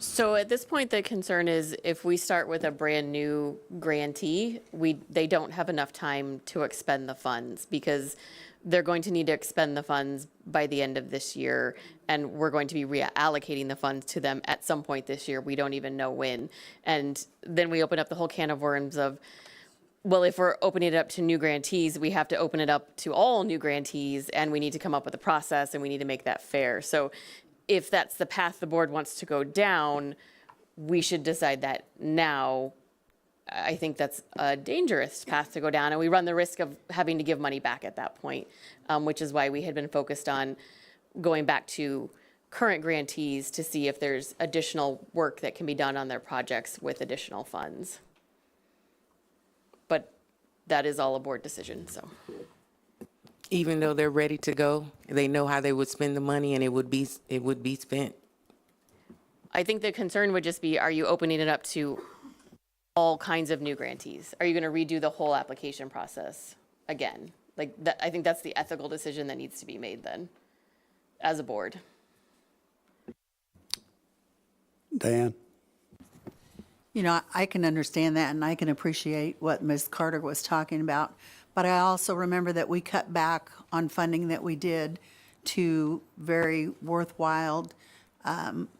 So at this point, the concern is if we start with a brand-new grantee, they don't have enough time to expend the funds because they're going to need to expend the funds by the end of this year, and we're going to be reallocating the funds to them at some point this year. We don't even know when. And then we open up the whole can of worms of, well, if we're opening it up to new grantees, we have to open it up to all new grantees, and we need to come up with a process, and we need to make that fair. So if that's the path the board wants to go down, we should decide that now. I think that's a dangerous path to go down, and we run the risk of having to give money back at that point, which is why we had been focused on going back to current grantees to see if there's additional work that can be done on their projects with additional funds. But that is all a board decision, so. Even though they're ready to go, they know how they would spend the money and it would be spent. I think the concern would just be, are you opening it up to all kinds of new grantees? Are you going to redo the whole application process again? Like that, I think that's the ethical decision that needs to be made then, as a board. Diane? You know, I can understand that, and I can appreciate what Ms. Carter was talking about. But I also remember that we cut back on funding that we did to very worthwhile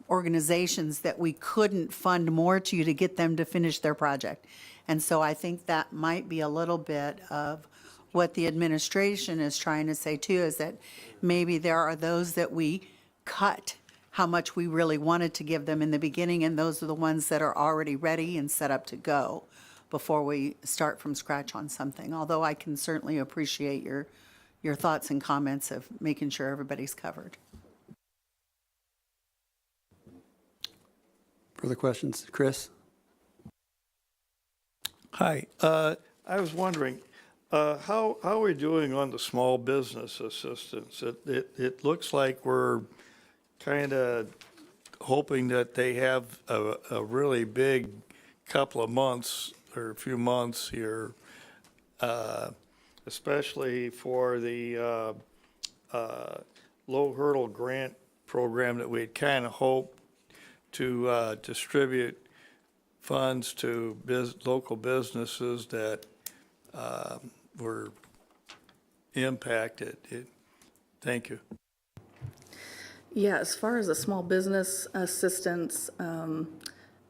organizations that we couldn't fund more to get them to finish their project. And so I think that might be a little bit of what the administration is trying to say too, is that maybe there are those that we cut how much we really wanted to give them in the beginning, and those are the ones that are already ready and set up to go before we start from scratch on something. Although I can certainly appreciate your thoughts and comments of making sure everybody's covered. Further questions? Chris? Hi, I was wondering, how are we doing on the small business assistance? It looks like we're kind of hoping that they have a really big couple of months or a few months here, especially for the low hurdle grant program that we'd kind of hoped to distribute funds to local businesses that were impacted. Thank you. Yeah, as far as the small business assistance,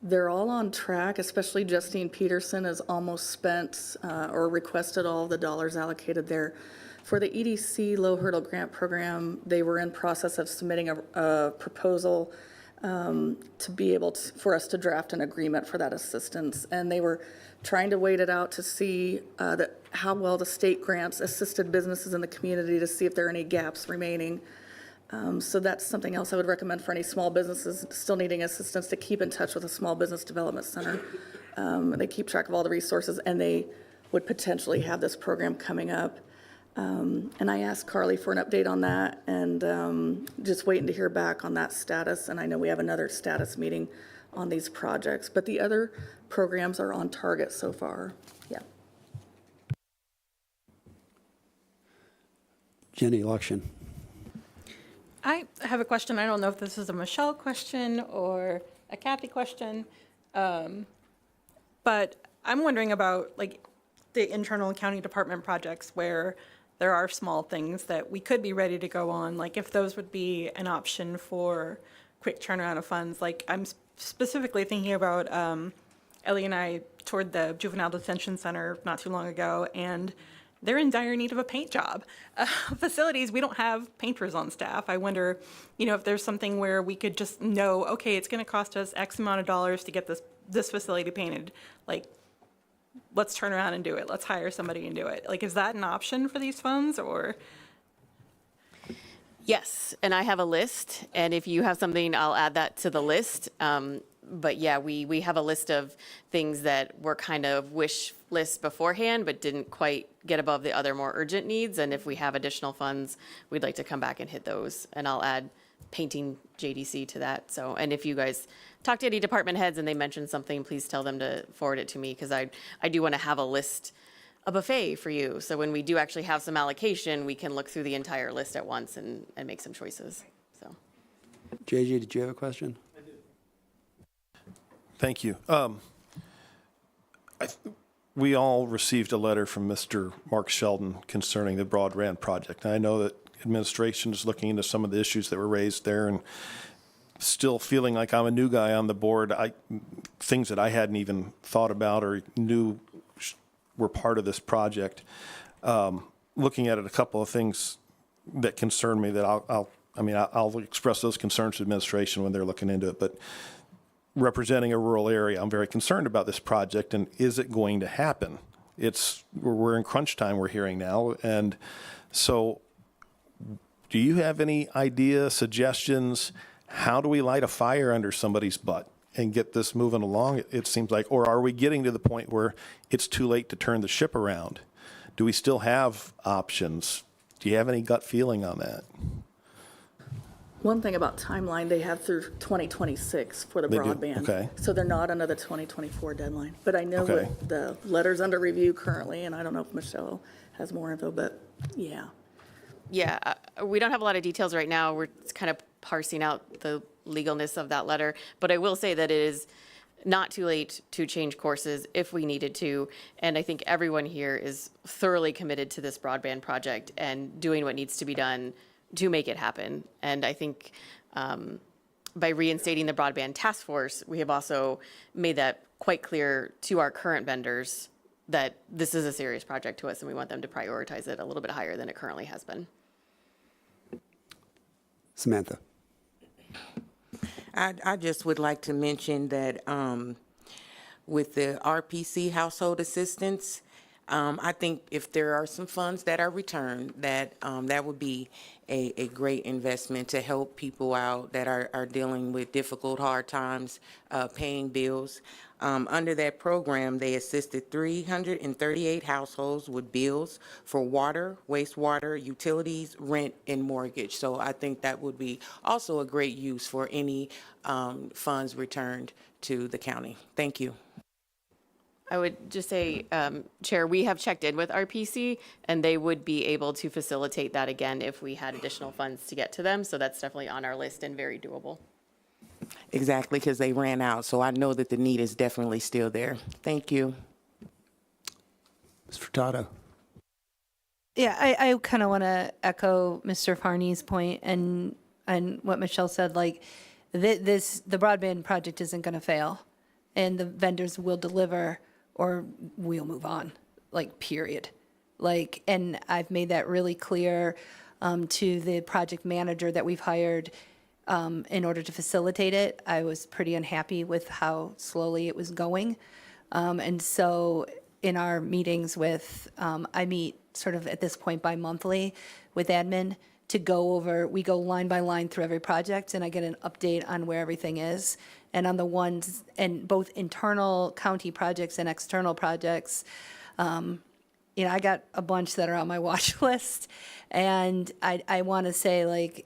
they're all on track, especially Justine Peterson has almost spent or requested all the dollars allocated there. For the EDC low hurdle grant program, they were in process of submitting a proposal to be able to, for us to draft an agreement for that assistance. And they were trying to wait it out to see how well the state grants assisted businesses in the community to see if there are any gaps remaining. So that's something else I would recommend for any small businesses still needing assistance, to keep in touch with a small business development center. They keep track of all the resources, and they would potentially have this program coming up. And I asked Carly for an update on that, and just waiting to hear back on that status. And I know we have another status meeting on these projects, but the other programs are on target so far. Yeah. Jenny Lokshin. I have a question. I don't know if this is a Michelle question or a Kathy question, but I'm wondering about like the internal county department projects where there are small things that we could be ready to go on, like if those would be an option for quick turnaround of funds. Like I'm specifically thinking about Ellie and I toured the juvenile detention center not too long ago, and they're in dire need of a paint job. Facilities, we don't have painters on staff. I wonder, if there's something where we could just know, okay, it's going to cost us X amount of dollars to get this facility painted. Like, let's turn around and do it. Let's hire somebody and do it. Like, is that an option for these funds, or? Yes, and I have a list, and if you have something, I'll add that to the list. But yeah, we have a list of things that were kind of wish list beforehand, but didn't quite get above the other more urgent needs. And if we have additional funds, we'd like to come back and hit those. And I'll add painting JDC to that. So, and if you guys talk to any department heads and they mention something, please tell them to forward it to me, because I do want to have a buffet for you. So when we do actually have some allocation, we can look through the entire list at once and make some choices. So, JJ, did you have a question? Thank you. We all received a letter from Mr. Mark Sheldon concerning the broadband project. And I know that administration is looking into some of the issues that were raised there, and still feeling like I'm a new guy on the board. Things that I hadn't even thought about or knew were part of this project. Looking at it, a couple of things that concern me that I'll express those concerns to administration when they're looking into it. But representing a rural area, I'm very concerned about this project, and is it going to happen? We're in crunch time, we're hearing now. And so do you have any idea, suggestions? How do we light a fire under somebody's butt and get this moving along? It seems like, or are we getting to the point where it's too late to turn the ship around? Do we still have options? Do you have any gut feeling on that? One thing about timeline, they have through 2026 for the They do? broadband. Okay. So they're not under the 2024 deadline. But I know Okay. what the letter's under review currently, and I don't know if Michelle has more info, but yeah. Yeah, we don't have a lot of details right now. We're kind of parsing out the legalness of that letter. But I will say that it is not too late to change courses if we needed to. And I think everyone here is thoroughly committed to this broadband project and doing what needs to be done to make it happen. And I think by reinstating the broadband task force, we have also made that quite clear to our current vendors that this is a serious project to us and we want them to prioritize it a little bit higher than it currently has been. Samantha. I just would like to mention that with the RPC household assistance, I think if there are some funds that are returned, that would be a great investment to help people out that are dealing with difficult, hard times paying bills. Under that program, they assisted 338 households with bills for water, wastewater, utilities, rent, and mortgage. So I think that would be also a great use for any funds returned to the county. Thank you. I would just say, Chair, we have checked in with RPC and they would be able to facilitate that again if we had additional funds to get to them. So that's definitely on our list and very doable. Exactly, because they ran out. So I know that the need is definitely still there. Thank you. Ms. Furtado. Yeah, I kind of want to echo Mr. Farney's point and what Michelle said, like the broadband project isn't going to fail and the vendors will deliver or we'll move on, like, period. Like, and I've made that really clear to the project manager that we've hired in order to facilitate it. I was pretty unhappy with how slowly it was going. And so in our meetings with, I meet sort of at this point bi-monthly with admin to go over, we go line by line through every project and I get an update on where everything is. And on the ones, and both internal county projects and external projects, I got a bunch that are on my watch list. And I want to say, like,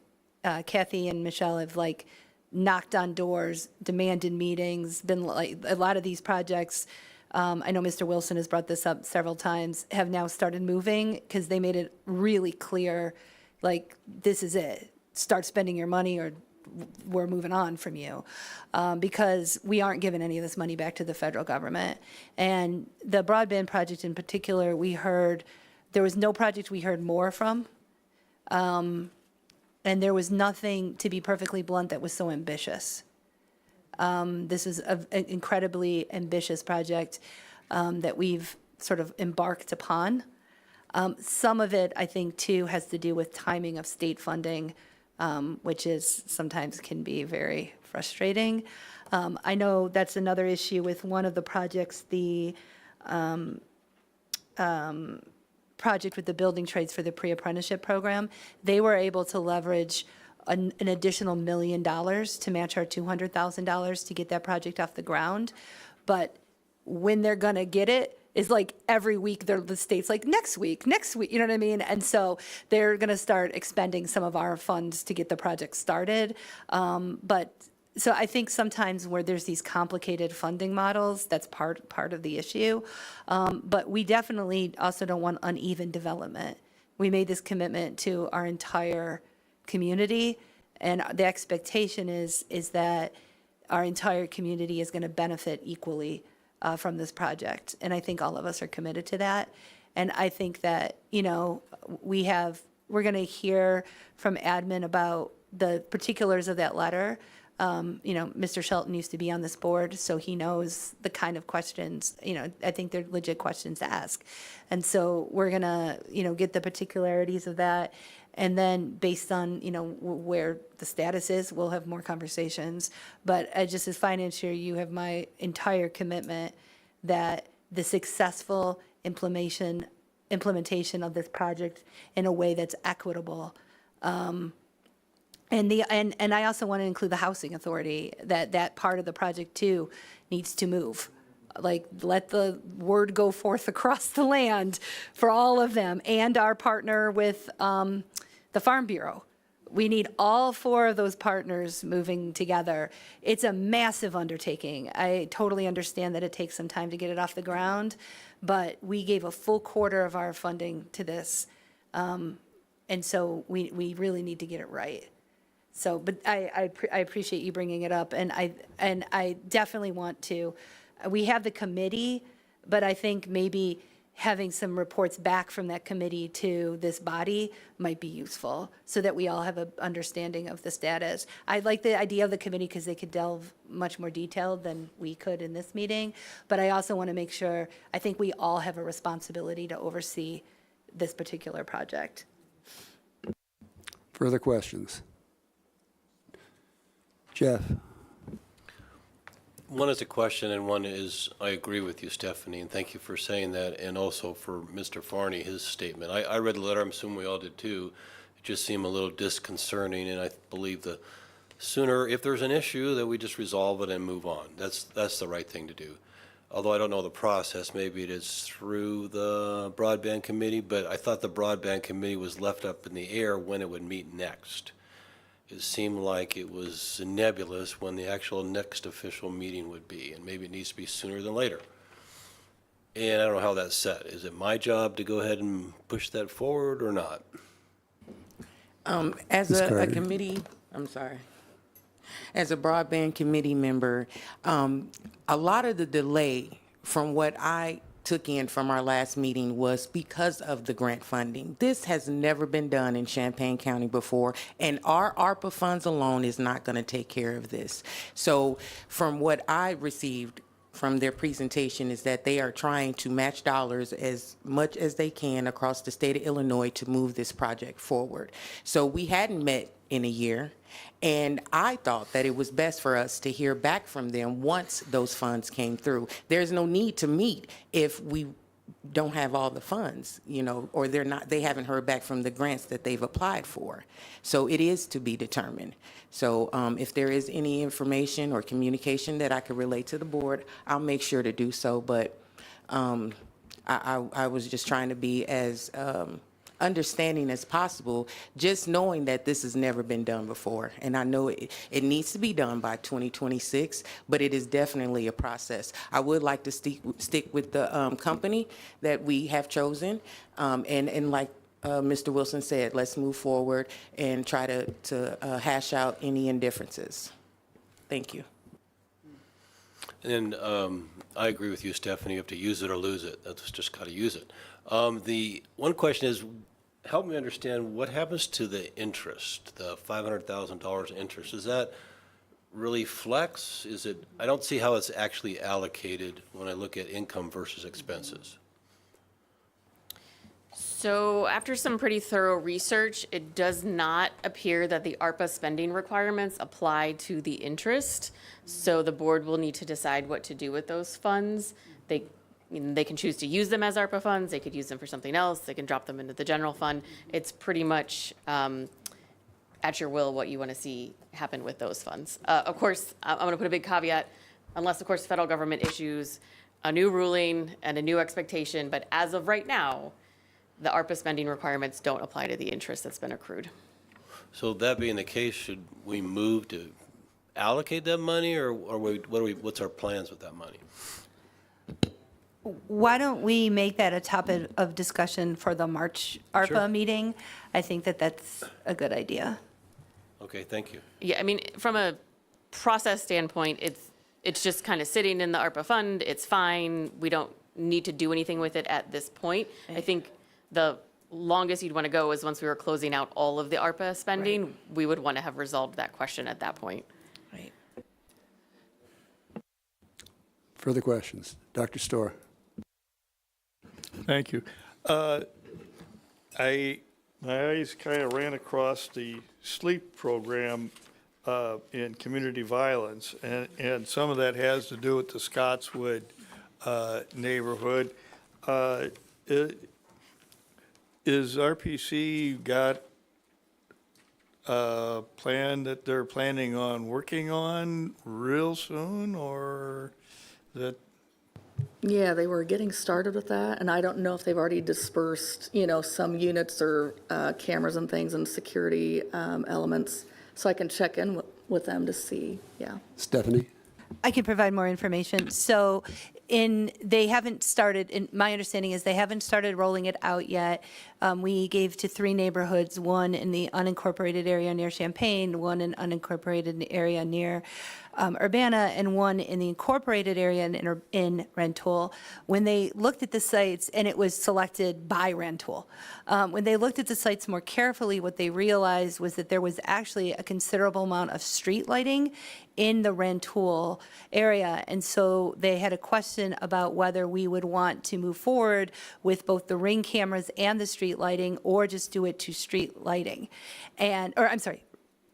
Kathy and Michelle have, like, knocked on doors, demanded meetings, been like, a lot of these projects, I know Mr. Wilson has brought this up several times, have now started moving because they made it really clear, like, this is it. Start spending your money or we're moving on from you, because we aren't giving any of this money back to the federal government. And the broadband project in particular, there was no project we heard more from. And there was nothing, to be perfectly blunt, that was so ambitious. This is an incredibly ambitious project that we've sort of embarked upon. Some of it, I think, too, has to do with timing of state funding, which is sometimes can be very frustrating. I know that's another issue with one of the projects, the project with the building trades for the pre-apprenticeship program. They were able to leverage an additional $1 million to match our $200,000 to get that project off the ground. But when they're going to get it is like every week, the state's like, next week, you know what I mean? And so they're going to start expending some of our funds to get the project started. So I think sometimes where there's these complicated funding models, that's part of the issue. But we definitely also don't want uneven development. We made this commitment to our entire community, and the expectation is that our entire community is going to benefit equally from this project. And I think all of us are committed to that. And I think that, you know, we're going to hear from admin about the particulars of that letter. You know, Mr. Shelton used to be on this board, so he knows the kind of questions, you know, I think they're legit questions to ask. And so we're going to, you know, get the particularities of that. And then based on, you know, where the status is, we'll have more conversations. But just as finance chair, you have my entire commitment that the successful implementation of this project in a way that's equitable. And I also want to include the housing authority, that part of the project too needs to move. Like, let the word go forth across the land for all of them, and our partner with the Farm Bureau. We need all 4 of those partners moving together. It's a massive undertaking. I totally understand that it takes some time to get it off the ground, but we gave a full quarter of our funding to this. And so we really need to get it right. So, but I appreciate you bringing it up, and I definitely want to. We have the committee, but I think maybe having some reports back from that committee to this body might be useful, so that we all have an understanding of the status. I like the idea of the committee because they could delve much more detailed than we could in this meeting, but I also want to make sure, I think we all have a responsibility to oversee this particular project. Further questions? Jeff? One is a question, and one is, I agree with you, Stephanie, and thank you for saying that, and also for Mr. Farney, his statement. I read the letter, I'm assuming we all did too. It just seemed a little disconcerting, and I believe the sooner, if there's an issue, that we just resolve it and move on. That's the right thing to do. Although I don't know the process, maybe it is through the broadband committee, but I thought the broadband committee was left up in the air when it would meet next. It seemed like it was nebulous when the actual next official meeting would be, and maybe it needs to be sooner than later. And I don't know how that's set. Is it my job to go ahead and push that forward or not? As a committee, I'm sorry. As a broadband committee member, a lot of the delay from what I took in from our last meeting was because of the grant funding. This has never been done in Champaign County before, and our ARPA funds alone is not going to take care of this. So from what I received from their presentation is that they are trying to match dollars as much as they can across the state of Illinois to move this project forward. So we hadn't met in a year, and I thought that it was best for us to hear back from them once those funds came through. There's no need to meet if we don't have all the funds, you know, or they haven't heard back from the grants that they've applied for. So it is to be determined. So if there is any information or communication that I could relate to the board, I'll make sure to do so. But I was just trying to be as understanding as possible, just knowing that this has never been done before. And I know it needs to be done by 2026, but it is definitely a process. I would like to stick with the company that we have chosen, and like Mr. Wilson said, let's move forward and try to hash out any indifferences. Thank you. And I agree with you, Stephanie. You have to use it or lose it. That's just got to use it. The one question is, help me understand what happens to the interest, the $500,000 interest. Is that really flex? Is it? I don't see how it's actually allocated when I look at income versus expenses. So after some pretty thorough research, it does not appear that the ARPA spending requirements apply to the interest. So the board will need to decide what to do with those funds. They can choose to use them as ARPA funds. They could use them for something else. They can drop them into the general fund. It's pretty much at your will what you want to see happen with those funds. Of course, I'm going to put a big caveat, unless, of course, the federal government issues a new ruling and a new expectation. But as of right now, the ARPA spending requirements don't apply to the interest that's been accrued. So that being the case, should we move to allocate that money, or what's our plans with that money? Why don't we make that a topic of discussion for the March ARPA Sure. meeting? I think that that's a good idea. Okay, thank you. Yeah, I mean, from a process standpoint, it's just kind of sitting in the ARPA fund. It's fine. We don't need to do anything with it at this point. I think the longest you'd want to go is once we were closing out all of the ARPA spending, we would want to have resolved that question at that point. Right. Further questions? Dr. Storr. Thank you. My eyes kind of ran across the sleep program in community violence, and some of that has to do with the Scottswood neighborhood. Is RPC got a plan that they're planning on working on real soon, or that? Yeah, they were getting started with that, and I don't know if they've already dispersed, some units or cameras and things and security elements, so I can check in with them to see, yeah. Stephanie? I can provide more information. So they haven't started, my understanding is they haven't started rolling it out yet. We gave to 3 neighborhoods, one in the unincorporated area near Champaign, one in unincorporated area near Urbana, and one in the incorporated area in Rantoul. When they looked at the sites, and it was selected by Rantoul, when they looked at the sites more carefully, what they realized was that there was actually a considerable amount of street lighting in the Rantoul area. And so they had a question about whether we would want to move forward with both the ring cameras and the street lighting, or just do it to street lighting.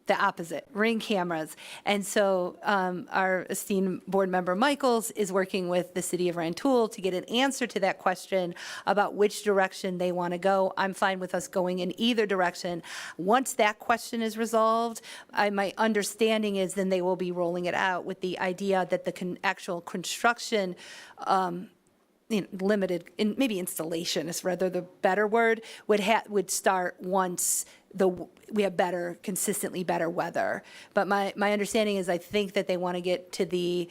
The opposite, ring cameras. And so our esteemed board member Michaels is working with the city of Rantoul to get an answer to that question about which direction they want to go. I'm fine with us going in either direction. Once that question is resolved, my understanding is then they will be rolling it out with the idea that the actual construction limited, maybe installation is rather the better word, would start once we have consistently better weather. But my understanding is I think that they want to get to the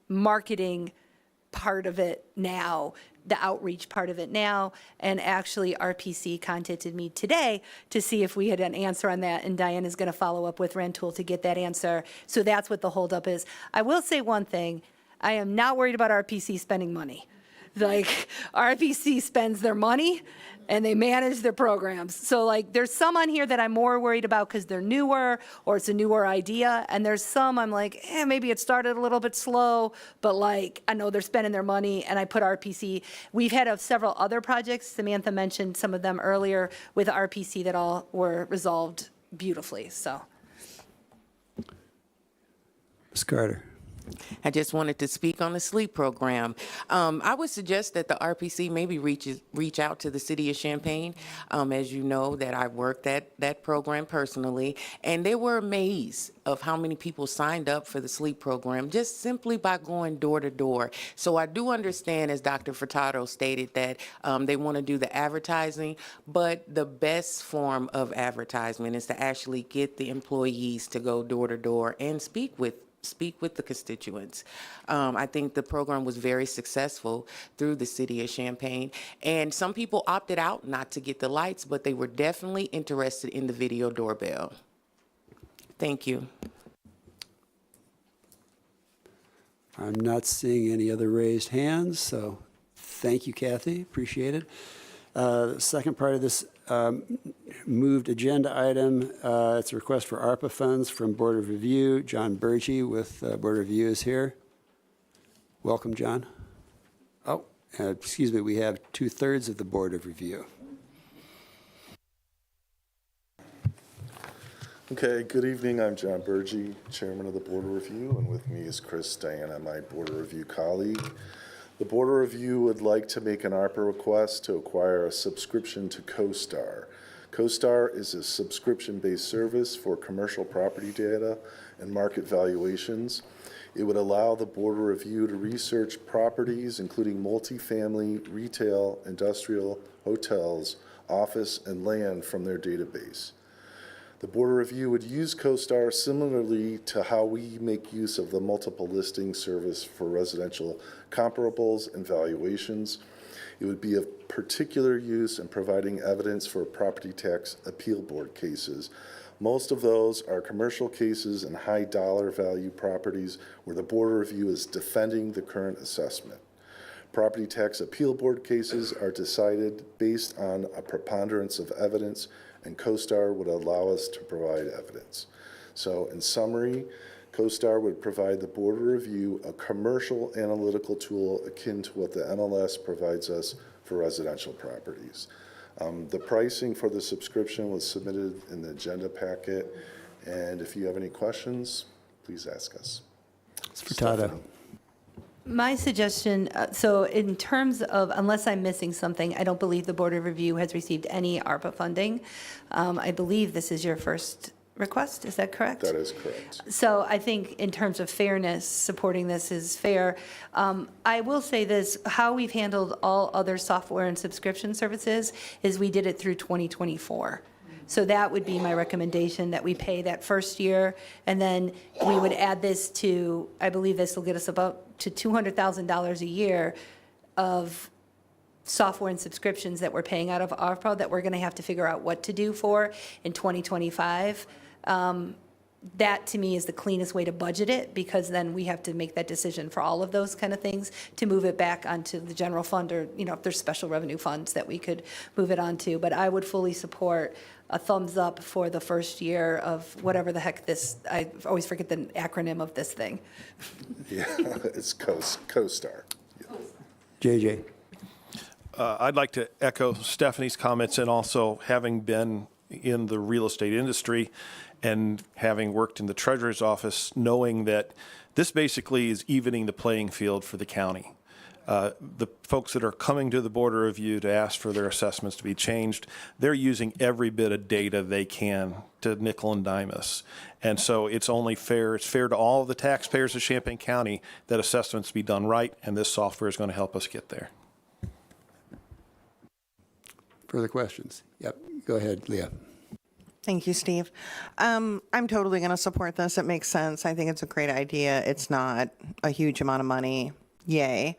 marketing part of it now, the outreach part of it now, and actually RPC contacted me today to see if we had an answer on that, and Diane is going to follow up with Rantoul to get that answer. So that's what the holdup is. I will say one thing. I am not worried about RPC spending money. Like, RPC spends their money and they manage their programs. So there's some on here that I'm more worried about because they're newer or it's a newer idea. And there's some I'm like, maybe it started a little bit slow, but I know they're spending their money, and I put RPC. We've had several other projects. Samantha mentioned some of them earlier with RPC that all were resolved beautifully, so. Ms. Carter. I just wanted to speak on the sleep program. I would suggest that the RPC maybe reach out to the city of Champaign. As you know, that I worked that program personally, and they were amazed of how many people signed up for the sleep program just simply by going door to door. So I do understand, as Dr. Furtado stated, that they want to do the advertising, but the best form of advertisement is to actually get the employees to go door to door and speak with the constituents. I think the program was very successful through the city of Champaign, and some people opted out not to get the lights, but they were definitely interested in the video doorbell. Thank you. I'm not seeing any other raised hands, so thank you, Kathy. Appreciate it. The second part of this moved agenda item, it's a request for ARPA funds from Board of Review. John Burgee with Board of Review is here. Welcome, John. Oh, excuse me, we have 2/3 of the Board of Review. Okay, good evening. I'm John Burgee, Chairman of the Board of Review, and with me is Chris Diana, my Board of Review colleague. The Board of Review would like to make an ARPA request to acquire a subscription to CoStar. CoStar is a subscription-based service for commercial property data and market valuations. It would allow the Board of Review to research properties, including multifamily, retail, industrial, hotels, office, and land from their database. The Board of Review would use CoStar similarly to how we make use of the multiple listing service for residential comparables and valuations. It would be of particular use in providing evidence for property tax appeal board cases. Most of those are commercial cases and high dollar value properties where the Board of Review is defending the current assessment. Property tax appeal board cases are decided based on a preponderance of evidence, and CoStar would allow us to provide evidence. So in summary, CoStar would provide the Board of Review a commercial analytical tool akin to what the MLS provides us for residential properties. The pricing for the subscription was submitted in the agenda packet, and if you have any questions, please ask us. It's Furtado. My suggestion, so in terms of, unless I'm missing something, I don't believe the Board of Review has received any ARPA funding. I believe this is your first request, is that correct? That is correct. So I think in terms of fairness, supporting this is fair. I will say this, how we've handled all other software and subscription services is we did it through 2024. So that would be my recommendation, that we pay that first year, and then we would add this to, I believe this will get us about to $200,000 a year of software and subscriptions that we're paying out of ARPA that we're going to have to figure out what to do for in 2025. That, to me, is the cleanest way to budget it, because then we have to make that decision for all of those kind of things to move it back onto the general fund, or, you know, if there's special revenue funds that we could move it onto. But I would fully support a thumbs up for the first year of whatever the heck this, I always forget the acronym of this thing. Yeah, it's CoStar. JJ. I'd like to echo Stephanie's comments, and also having been in the real estate industry and having worked in the treasurer's office, knowing that this basically is evening the playing field for the county. The folks that are coming to the Board of Review to ask for their assessments to be changed, they're using every bit of data they can to nickel and dime us. And so it's only fair, it's fair to all of the taxpayers of Champaign County that assessments be done right, and this software is going to help us get there. Further questions? Yep, go ahead, Leah. Thank you, Steve. I'm totally going to support this. It makes sense. I think it's a great idea. It's not a huge amount of money. Yay.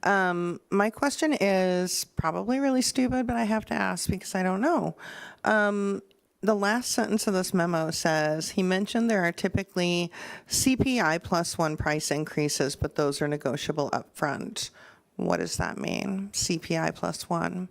My question is probably really stupid, but I have to ask because I don't know. The last sentence of this memo says, he mentioned there are typically CPI +1 price increases, but those are negotiable upfront. What does that mean, CPI +1?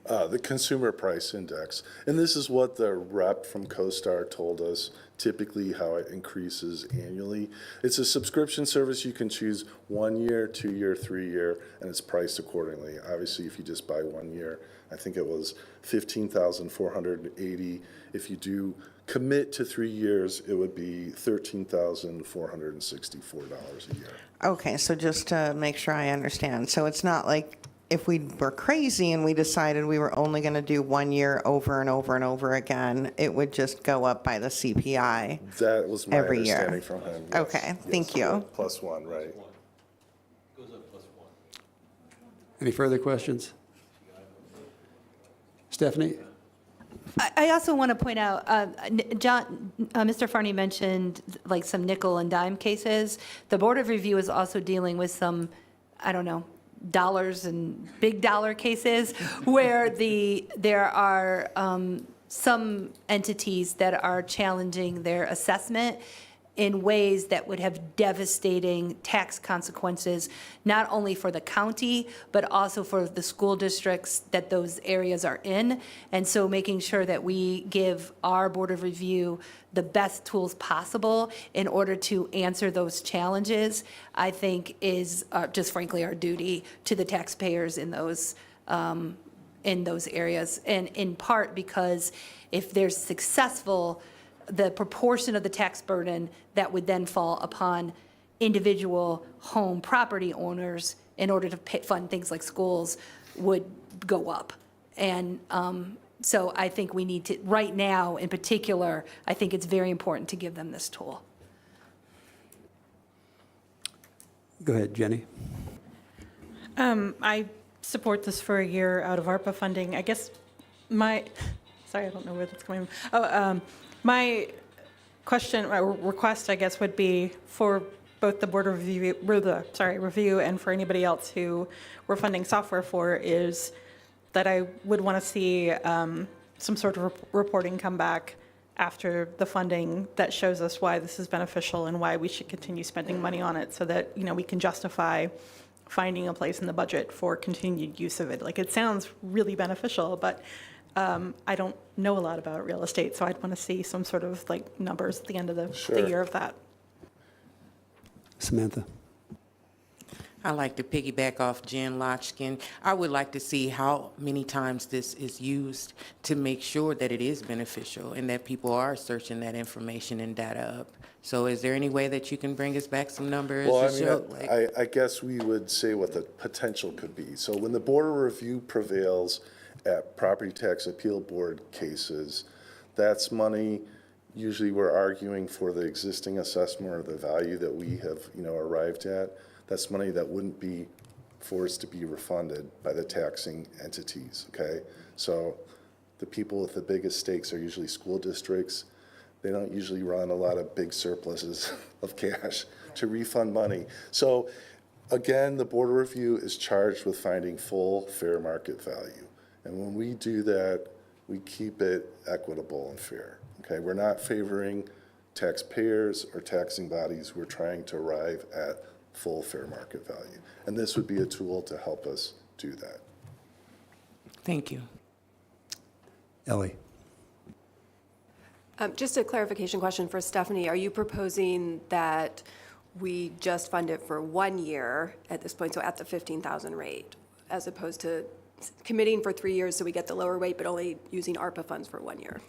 The Consumer Price Index. And this is what the rep from CoStar told us, typically how it increases annually. It's a subscription service. You can choose 1 year, 2 year, 3 year, and it's priced accordingly. Obviously, if you just buy 1 year, I think it was $15,480. If you do commit to 3 years, it would be $13,464 a year. Okay, so just to make sure I understand. So it's not like if we were crazy and we decided we were only going to do 1 year over and over and over again, it would just go up by the CPI. That was my every year. understanding from him. Yes. Okay, thank you. +1, right. Any further questions? Stephanie? I also want to point out, Mr. Farney mentioned like some nickel and dime cases. The Board of Review is also dealing with some, I don't know, dollars and big dollar cases where there are some entities that are challenging their assessment in ways that would have devastating tax consequences, not only for the county, but also for the school districts that those areas are in. And so making sure that we give our Board of Review the best tools possible in order to answer those challenges, I think is just frankly our duty to the taxpayers in those areas. And in part because if they're successful, the proportion of the tax burden that would then fall upon individual home property owners in order to fund things like schools would go up. And so I think we need to, right now in particular, I think it's very important to give them this tool. Go ahead, Jenny. I support this for a year out of ARPA funding. I guess sorry, I don't know where that's coming from. My question, my request, I guess, would be for both the Board of Review and for anybody else who we're funding software for, is that I would want to see some sort of reporting come back after the funding that shows us why this is beneficial and why we should continue spending money on it so that, we can justify finding a place in the budget for continued use of it. Like, it sounds really beneficial, but I don't know a lot about real estate, so I'd want to see some sort of like numbers at the end of the year of that. Samantha? I'd like to piggyback off Jen Lotchkin. I would like to see how many times this is used to make sure that it is beneficial and that people are searching that information and data up. So is there any way that you can bring us back some numbers? Well, to show, I guess we would say what the potential could be. So when the Board of Review prevails at property tax appeal board cases, that's money, usually we're arguing for the existing assessment or the value that we have, arrived at. That's money that wouldn't be forced to be refunded by the taxing entities, okay? So the people with the biggest stakes are usually school districts. They don't usually run a lot of big surpluses of cash to refund money. So again, the Board of Review is charged with finding full fair market value. And when we do that, we keep it equitable and fair, okay? We're not favoring taxpayers or taxing bodies. We're trying to arrive at full fair market value. And this would be a tool to help us do that. Thank you. Ellie? Just a clarification question for Stephanie. Are you proposing that we just fund it for 1 year at this point, so at the 15,000 rate, as opposed to committing for 3 years so we get the lower rate, but only using ARPA funds for 1 year?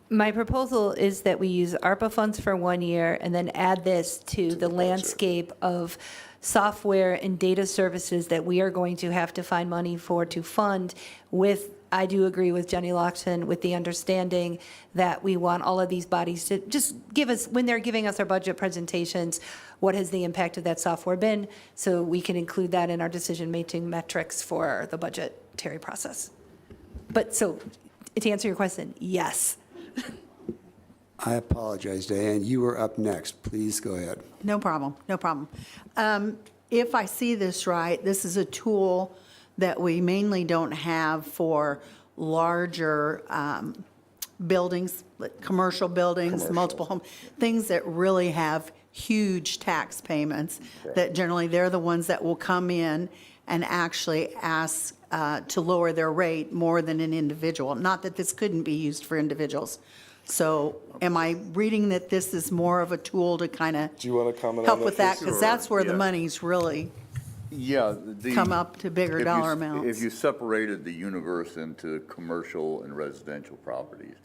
My proposal is that we use ARPA funds for 1 year and then add this to the landscape of software and data services that we are going to have to find money for to fund with, I do agree with Jenny Loxton, with the understanding that we want all of these bodies to just give us, when they're giving us our budget presentations, what has the impact of that software been, so we can include that in our decision-making metrics for the budgetary process. But so, to answer your question, yes. I apologize, Diane. You were up next. Please go ahead. No problem, no problem. If I see this right, this is a tool that we mainly don't have for larger buildings, like commercial buildings, multiple home, things that really have huge tax payments, that generally they're the ones that will come in and actually ask to lower their rate more than an individual. Not that this couldn't be used for individuals. So am I reading that this is more of a tool to kind of Do you want to comment help on with that? Because that's where the money's really come up to bigger dollar amounts. If you separated the universe into commercial and residential properties,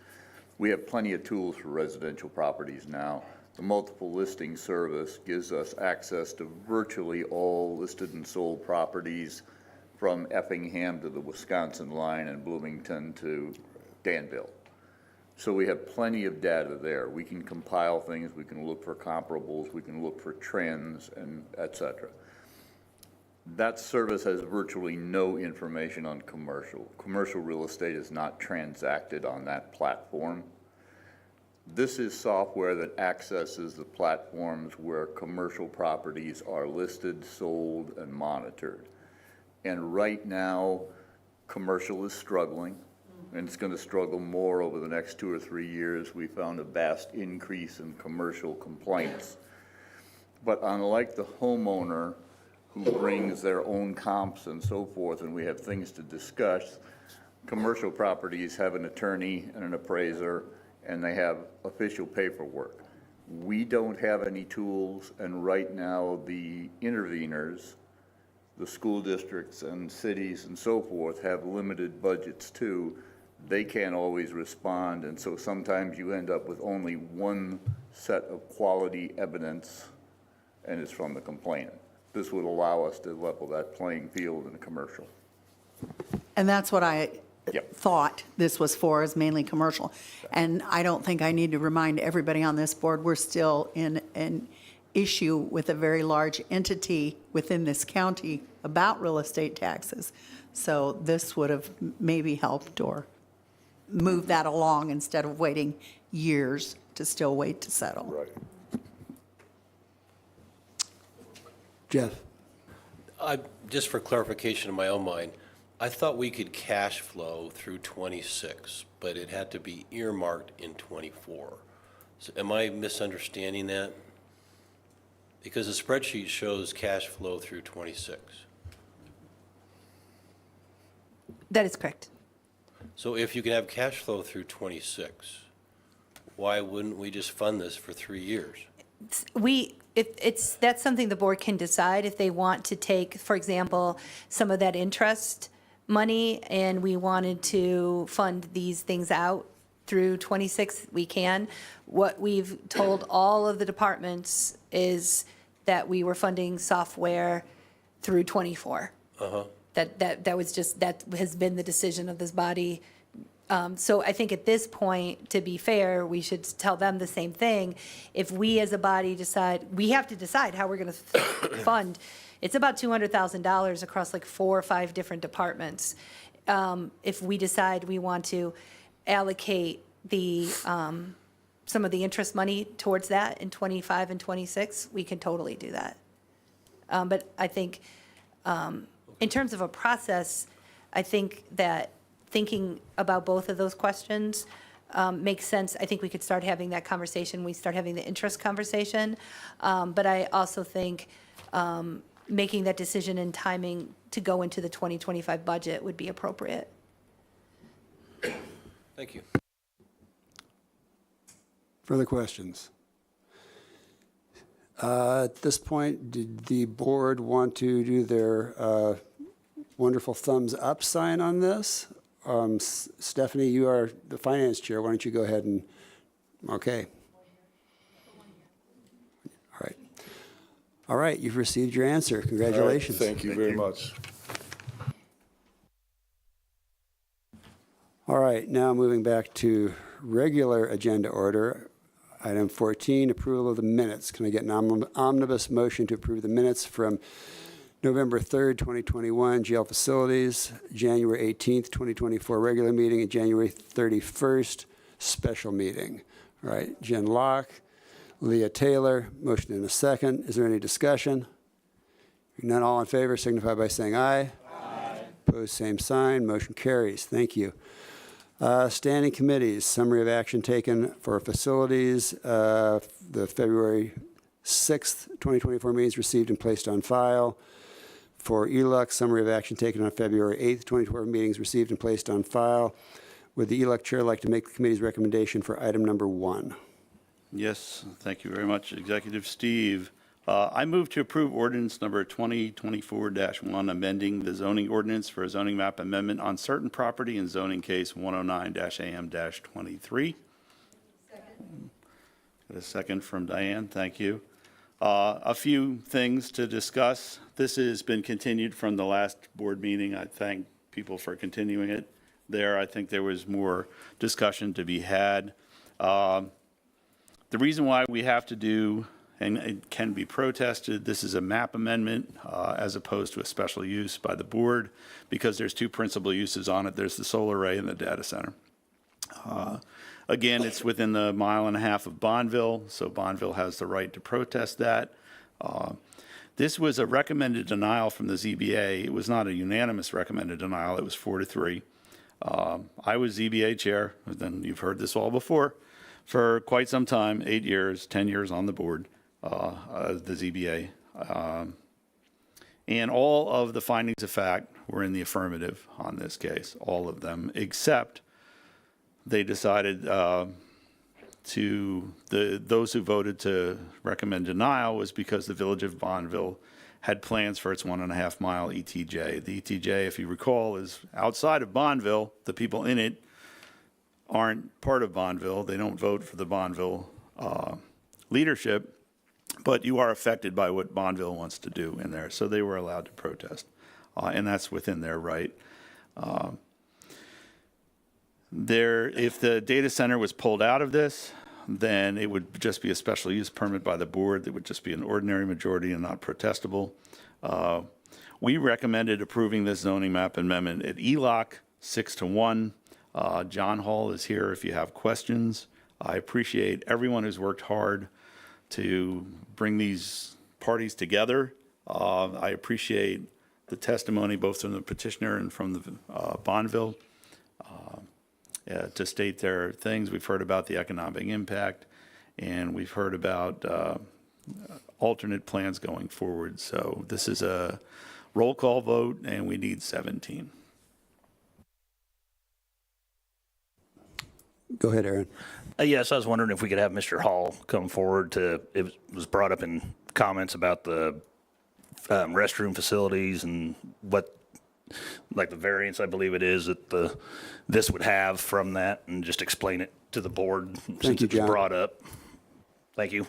we have plenty of tools for residential properties now. The multiple listing service gives us access to virtually all listed and sold properties from Effingham to the Wisconsin line and Bloomington to Danville. So we have plenty of data there. We can compile things, we can look for comparables, we can look for trends, and et cetera. That service has virtually no information on commercial. Commercial real estate is not transacted on that platform. This is software that accesses the platforms where commercial properties are listed, sold, and monitored. And right now, commercial is struggling, and it's going to struggle more over the next 2 or 3 years. We found a vast increase in commercial complaints. But unlike the homeowner who brings their own comps and so forth, and we have things to discuss, commercial properties have an attorney and an appraiser, and they have official paperwork. We don't have any tools, and right now the interveners, the school districts and cities and so forth, have limited budgets too. They can't always respond, and so sometimes you end up with only one set of quality evidence, and it's from the complainant. This would allow us to level that playing field in commercial. And that's what I thought this was for, is mainly commercial. And I don't think I need to remind everybody on this board, we're still in an issue with a very large entity within this county about real estate taxes. So this would have maybe helped or moved that along instead of waiting years to still wait to settle. Right. Jeff? Just for clarification in my own mind, I thought we could cash flow through '26, but it had to be earmarked in '24. So am I misunderstanding that? Because the spreadsheet shows cash flow through '26. That is correct. So if you can have cash flow through '26, why wouldn't we just fund this for 3 years? That's something the board can decide if they want to take, for example, some of that interest money and we wanted to fund these things out through '26, we can. What we've told all of the departments is that we were funding software through '24. Uh-huh. That has been the decision of this body. So I think at this point, to be fair, we should tell them the same thing. If we as a body decide, we have to decide how we're going to fund. It's about $200,000 across like 4 or 5 different departments. If we decide we want to allocate some of the interest money towards that in '25 and '26, we can totally do that. But I think in terms of a process, I think that thinking about both of those questions makes sense. I think we could start having that conversation. We start having the interest conversation. But I also think making that decision and timing to go into the 2025 budget would be appropriate. Thank you. Further questions? At this point, did the board want to do their wonderful thumbs up sign on this? Stephanie, you are the finance chair. Why don't you go ahead and, okay. All right. All right, you've received your answer. Congratulations. All right, thank you very much. All right, now moving back to regular agenda order. Item 14, approval of the minutes. Can I get an omnibus motion to approve the minutes from November 3rd, 2021, jail facilities, January 18th, 2024, regular meeting, and January 31st, special meeting? All right, Jen Locke, Leah Taylor, motion in a second. Is there any discussion? Hearing none, all in favor signify by saying aye. Aye. Opposed, same sign. Motion carries. Thank you. Standing committees, summary of action taken for facilities, the February 6th, 2024 meetings received and placed on file. For ELUC, summary of action taken on February 8th, 2024 meetings received and placed on file. Would the ELUC chair like to make the committee's recommendation for item number 1? Yes, thank you very much, Executive Steve. I move to approve ordinance number 2024-1, amending the zoning ordinance for a zoning map amendment on certain property in zoning case 109-AM-23. Got a second from Diane, thank you. A few things to discuss. This has been continued from the last board meeting. I thank people for continuing it there. I think there was more discussion to be had. The reason why we have to do, and it can be protested, this is a map amendment as opposed to a special use by the board, because there's 2 principal uses on it. There's the solar array and the data center. Again, it's within the 1.5 miles of Bonneville, so Bonneville has the right to protest that. This was a recommended denial from the ZBA. It was not a unanimous recommended denial. It was 4-3. I was ZBA chair, then you've heard this all before, for quite some time, 8 years, 10 years on the board, the ZBA. And all of the findings of fact were in the affirmative on this case, all of them, except they decided those who voted to recommend denial was because the Village of Bonneville had plans for its 1.5 mile ETJ. The ETJ, if you recall, is outside of Bonneville. The people in it aren't part of Bonneville. They don't vote for the Bonneville leadership, but you are affected by what Bonneville wants to do in there. So they were allowed to protest, and that's within their right. If the data center was pulled out of this, then it would just be a special use permit by the board. It would just be an ordinary majority and not protestable. We recommended approving this zoning map amendment at ELOC 6-1. John Hall is here if you have questions. I appreciate everyone who's worked hard to bring these parties together. I appreciate the testimony both from the petitioner and from the Bonneville. to state their things. We've heard about the economic impact, and we've heard about alternate plans going forward. So this is a roll call vote, and we need 17. Go ahead, Aaron. Yes, I was wondering if we could have Mr. Hall come forward it was brought up in comments about the restroom facilities and what, like the variance, I believe it is, that this would have from that, and just explain it to the board since you, it was John. brought up. Thank you.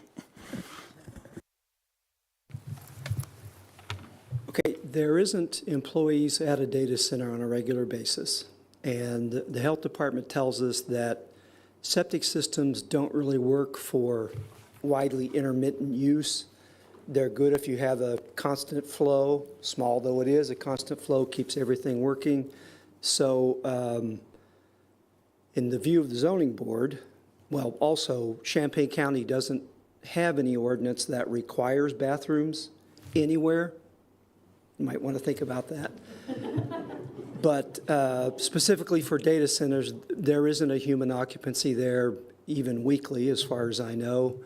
Okay, there isn't employees at a data center on a regular basis. And the health department tells us that septic systems don't really work for widely intermittent use. They're good if you have a constant flow, small though it is, a constant flow keeps everything working. So in the view of the zoning board, well, also Champaign County doesn't have any ordinance that requires bathrooms anywhere. You might want to think about that. But specifically for data centers, there isn't a human occupancy there even weekly, as far as I know.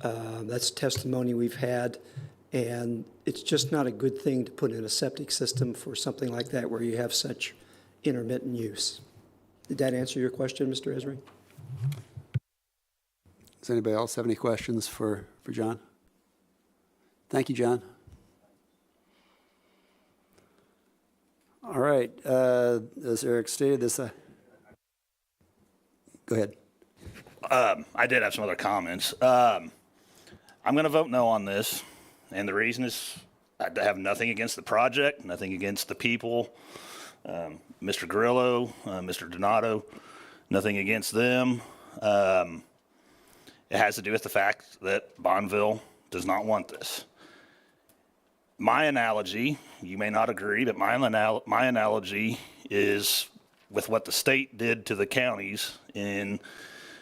That's testimony we've had. And it's just not a good thing to put in a septic system for something like that where you have such intermittent use. Did that answer your question, Mr. Esri? Does anybody else have any questions for John? Thank you, John. All right, as Eric stated, go ahead. I did have some other comments. I'm going to vote no on this, and the reason is I have nothing against the project, nothing against the people, Mr. Grillo, Mr. Donato, nothing against them. It has to do with the fact that Bonneville does not want this. My analogy, you may not agree, but my analogy is with what the state did to the counties in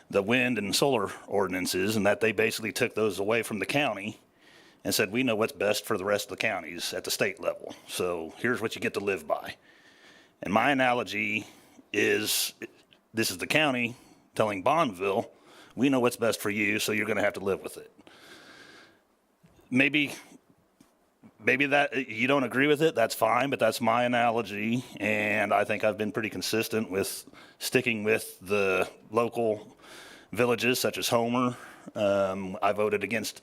the wind and solar ordinances, and that they basically took those away from the county and said, we know what's best for the rest of the counties at the state level. So here's what you get to live by. And my analogy is, this is the county telling Bonneville, we know what's best for you, so you're going to have to live with it. Maybe that you don't agree with it, that's fine, but that's my analogy, and I think I've been pretty consistent with sticking with the local villages such as Homer. I voted against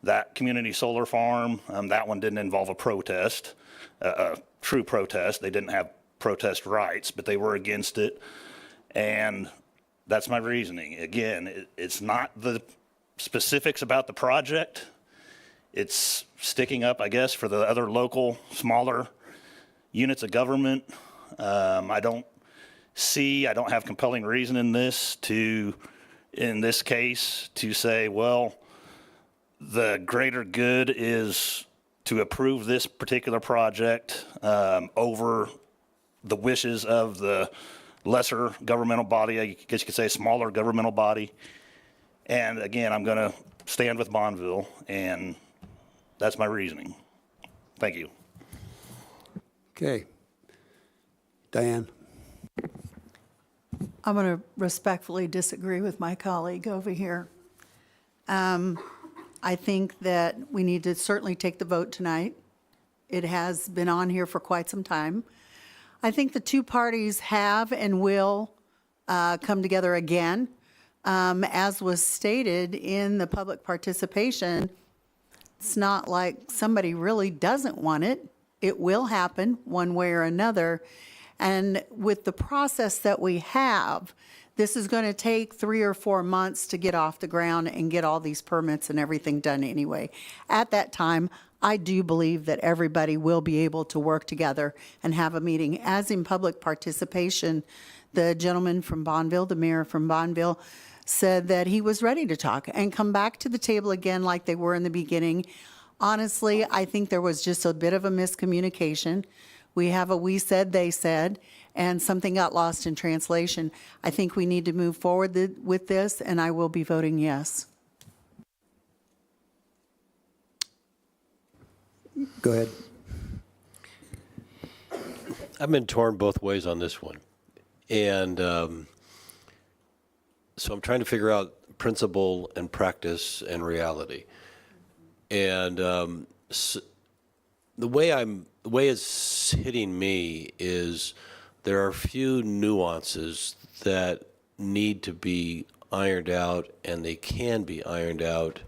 that community solar farm. That one didn't involve a protest, a true protest. They didn't have protest rights, but they were against it, and that's my reasoning. Again, it's not the specifics about the project. It's sticking up, I guess, for the other local, smaller units of government. I don't have compelling reason in this case, to say, well, the greater good is to approve this particular project over the wishes of the lesser governmental body, I guess you could say smaller governmental body. And again, I'm going to stand with Bonneville, and that's my reasoning. Thank you. Okay. Diane? I'm going to respectfully disagree with my colleague over here. I think that we need to certainly take the vote tonight. It has been on here for quite some time. I think the two parties have and will come together again. As was stated in the public participation, it's not like somebody really doesn't want it. It will happen one way or another. And with the process that we have, this is going to take 3 or 4 months to get off the ground and get all these permits and everything done anyway. At that time, I do believe that everybody will be able to work together and have a meeting. As in public participation, the gentleman from Bonneville, the mayor from Bonneville, said that he was ready to talk and come back to the table again like they were in the beginning. Honestly, I think there was just a bit of a miscommunication. We have a we said, they said, and something got lost in translation. I think we need to move forward with this, and I will be voting yes. Go ahead. I've been torn both ways on this one. And so I'm trying to figure out principle and practice and reality. And the way it's hitting me is there are a few nuances that need to be ironed out, and they can be ironed out.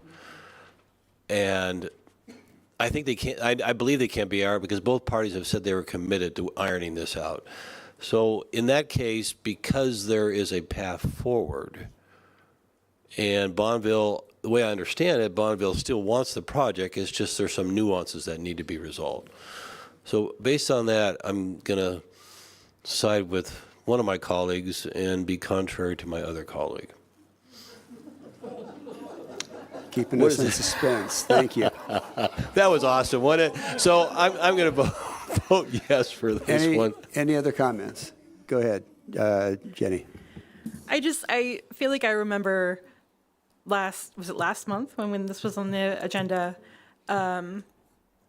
And I think they can't. I believe they can't be ironed because both parties have said they were committed to ironing this out. So in that case, because there is a path forward, and Bonneville, the way I understand it, Bonneville still wants the project. It's just there's some nuances that need to be resolved. So based on that, I'm going to side with one of my colleagues and be contrary to my other colleague. Keeping us in suspense. Thank you. That was awesome, wasn't it? So I'm going to vote yes for this one. Any other comments? Go ahead, Jenny. I feel like I remember was it last month when this was on the agenda,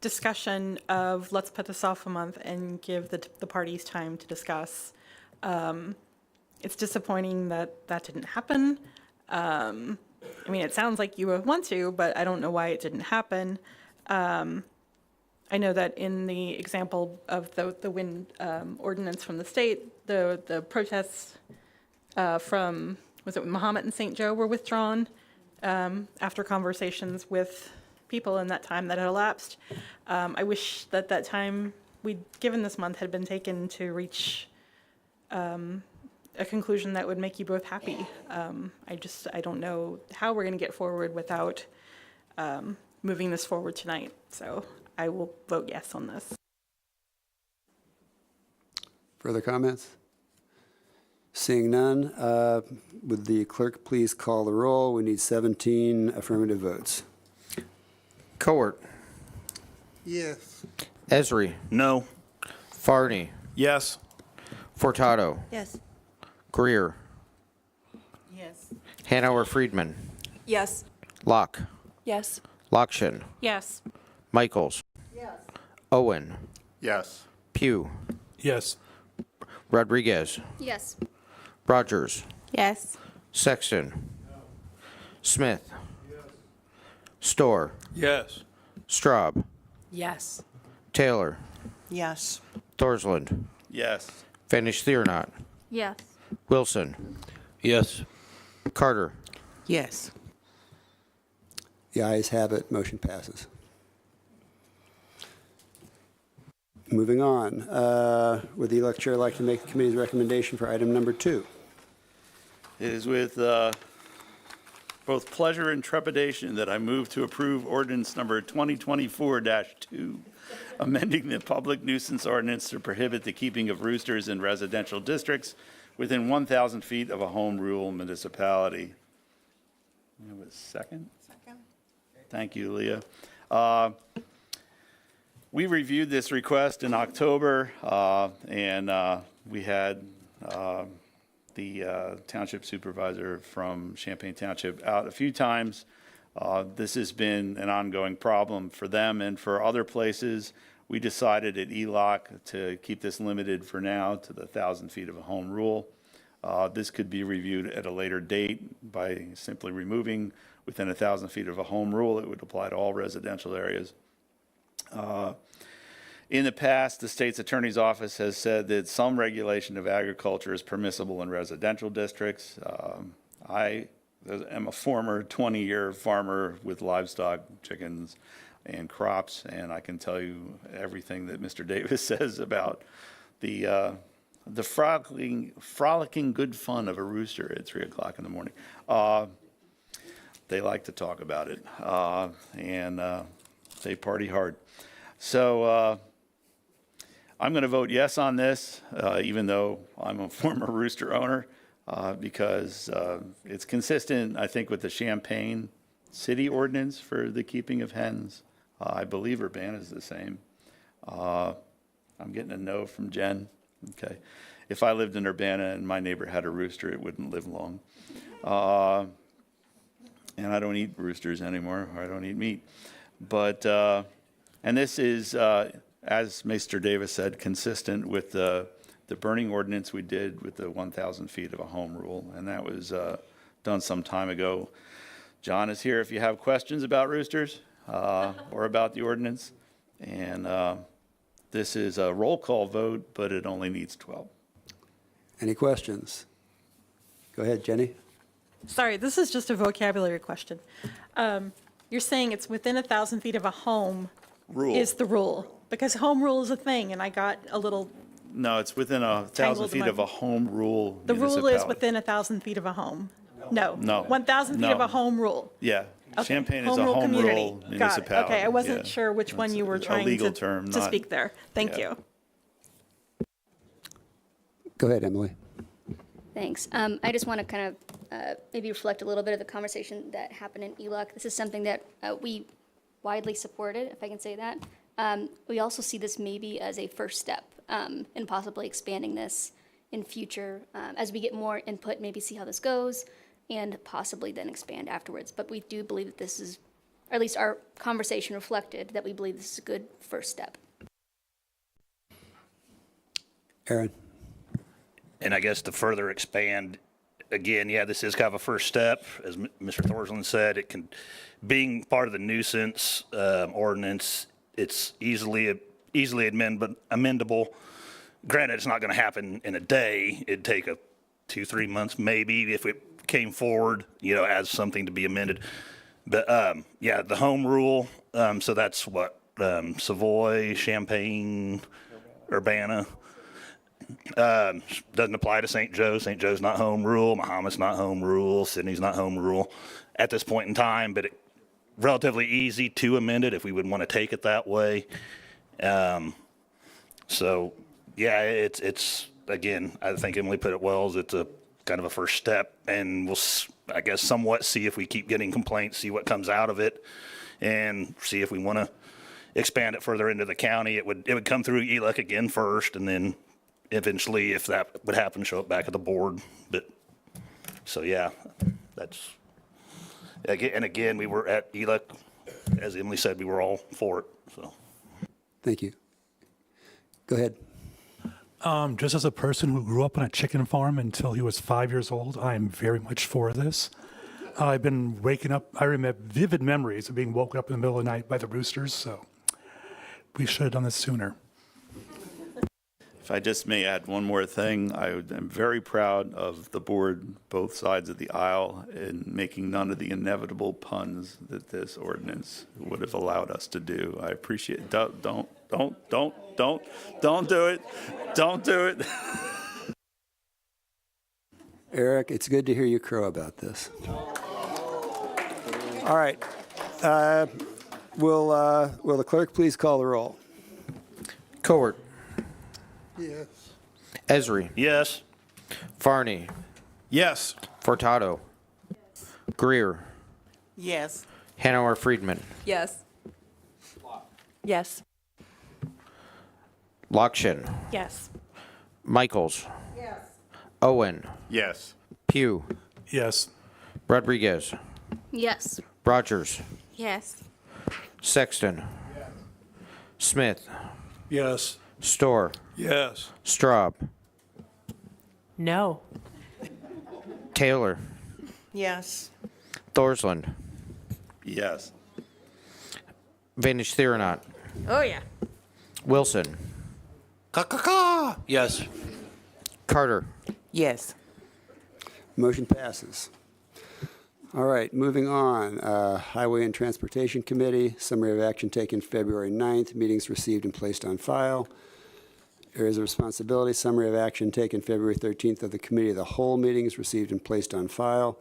discussion of let's put this off a month and give the parties time to discuss. It's disappointing that didn't happen. I mean, it sounds like you want to, but I don't know why it didn't happen. I know that in the example of the wind ordinance from the state, the protests from, was it Mahomet and St. Joe were withdrawn after conversations with people in that time that had elapsed. I wish that time we'd given this month had been taken to reach a conclusion that would make you both happy. I don't know how we're going to get forward without moving this forward tonight. So I will vote yes on this. Further comments? Seeing none, would the clerk please call the roll? We need 17 affirmative votes. Coert. Yes. Esri. No. Farney. Yes. Furtado. Yes. Greer. Yes. Hanauer Friedman. Yes. Locke. Yes. Lokshin. Yes. Michaels. Yes. Owen. Yes. Pugh. Yes. Rodriguez. Yes. Rogers. Yes. Sexton. Smith. Storr. Yes. Straub. Yes. Taylor. Yes. Thorsland. Yes. Finish Thiernot. Yes. Wilson. Yes. Carter. Yes. The ayes have it. Motion passes. Moving on. Would the elect chair like to make the committee's recommendation for item number 2? It is with both pleasure and trepidation that I move to approve ordinance number 2024-2, amending the public nuisance ordinance to prohibit the keeping of roosters in residential districts within 1,000 feet of a home rule municipality. You have a second? Second. Thank you, Leah. We reviewed this request in October, and we had the township supervisor from Champaign Township out a few times. This has been an ongoing problem for them and for other places. We decided at ELOC to keep this limited for now to the 1,000 feet of a home rule. This could be reviewed at a later date by simply removing within 1,000 feet of a home rule. It would apply to all residential areas. In the past, the state's attorney's office has said that some regulation of agriculture is permissible in residential districts. I am a former 20-year farmer with livestock, chickens, and crops, and I can tell you everything that Mr. Davis says about the frolicking good fun of a rooster at 3 o'clock in the morning. They like to talk about it, and they party hard. So I'm going to vote yes on this, even though I'm a former rooster owner, because it's consistent, I think, with the Champaign city ordinance for the keeping of hens. I believe Urbana is the same. I'm getting a no from Jen. Okay. If I lived in Urbana and my neighbor had a rooster, it wouldn't live long. And I don't eat roosters anymore, or I don't eat meat. But, and this is, as Mr. Davis said, consistent with the burning ordinance we did with the 1,000 feet of a home rule. And that was done some time ago. John is here if you have questions about roosters or about the ordinance. And this is a roll call vote, but it only needs 12. Any questions? Go ahead, Jenny. Sorry, this is just a vocabulary question. You're saying it's within 1,000 feet of a home Rule. is the rule, because home rule is a thing, and I got a little, No, it's within 1,000 Tangled feet in my- of a home rule the rule is municipality. within 1,000 feet of a home? No. No. 1,000 feet No. of a home rule? Yeah, Okay. Champaign is a home community. rule Got it. municipality. Okay, I wasn't yeah. sure which one you were It's trying a legal to term, to not- speak there. Thank yeah. you. Go ahead, Emily. Thanks. I just want to kind of maybe reflect a little bit of the conversation that happened in ELUC. This is something that we widely supported, if I can say that. We also see this maybe as a first step in possibly expanding this in future as we get more input, maybe see how this goes, and possibly then expand afterwards. But we do believe that this is, or at least our conversation reflected, that we believe this is a good first step. Aaron. And I guess to further expand, again, yeah, this is kind of a first step. As Mr. Thorsland said, it can, being part of the nuisance ordinance, it's easily amendable. Granted, it's not going to happen in a day. It'd take 2-3 months maybe if it came forward, as something to be amended. But yeah, the home rule. So that's what Savoy, Champaign, Urbana. Doesn't apply to St. Joe. St. Joe's not home rule. Mahomet's not home rule. Sydney's not home rule at this point in time, but relatively easy to amend it if we would want to take it that way. So yeah, it's again, I think Emily put it well, it's a kind of a first step, and we'll, I guess, somewhat see if we keep getting complaints, see what comes out of it, and see if we want to expand it further into the county. It would come through ELUC again first, and then eventually, if that would happen, show it back at the board. But so yeah, that's again, we were at ELUC, as Emily said, we were all for it. So Thank you. Go ahead. Just as a person who grew up on a chicken farm until he was 5 years old, I am very much for this. I've been waking up, I remember vivid memories of being woken up in the middle of the night by the roosters, so we should have done this sooner. If I just may add one more thing, I am very proud of the board, both sides of the aisle, in making none of the inevitable puns that this ordinance would have allowed us to do. I appreciate it. Don't do it. Don't do it. Eric, it's good to hear you crow about this. All right. Will the clerk please call the roll? Cowart. Yes. Esri. yes, Farney. Yes. Furtado. Greer. Yes. Hanauer Friedman. Yes. Yes. Lokshin. Yes. Michaels. Yes. Owen. Yes. Pugh. Yes. Rodriguez. Yes. Rogers. Yes. Sexton. Smith. Yes. Storr. Yes. Straub. No. Taylor. Yes. Thorsland. Yes. Vanish Theronot. Oh, yeah. Wilson. Yes. Carter. Yes. Motion passes. All right, moving on. Highway and Transportation Committee, summary of action taken February 9th, meetings received and placed on file. Areas of responsibility, summary of action taken February 13th of the Committee of the Whole, meetings received and placed on file.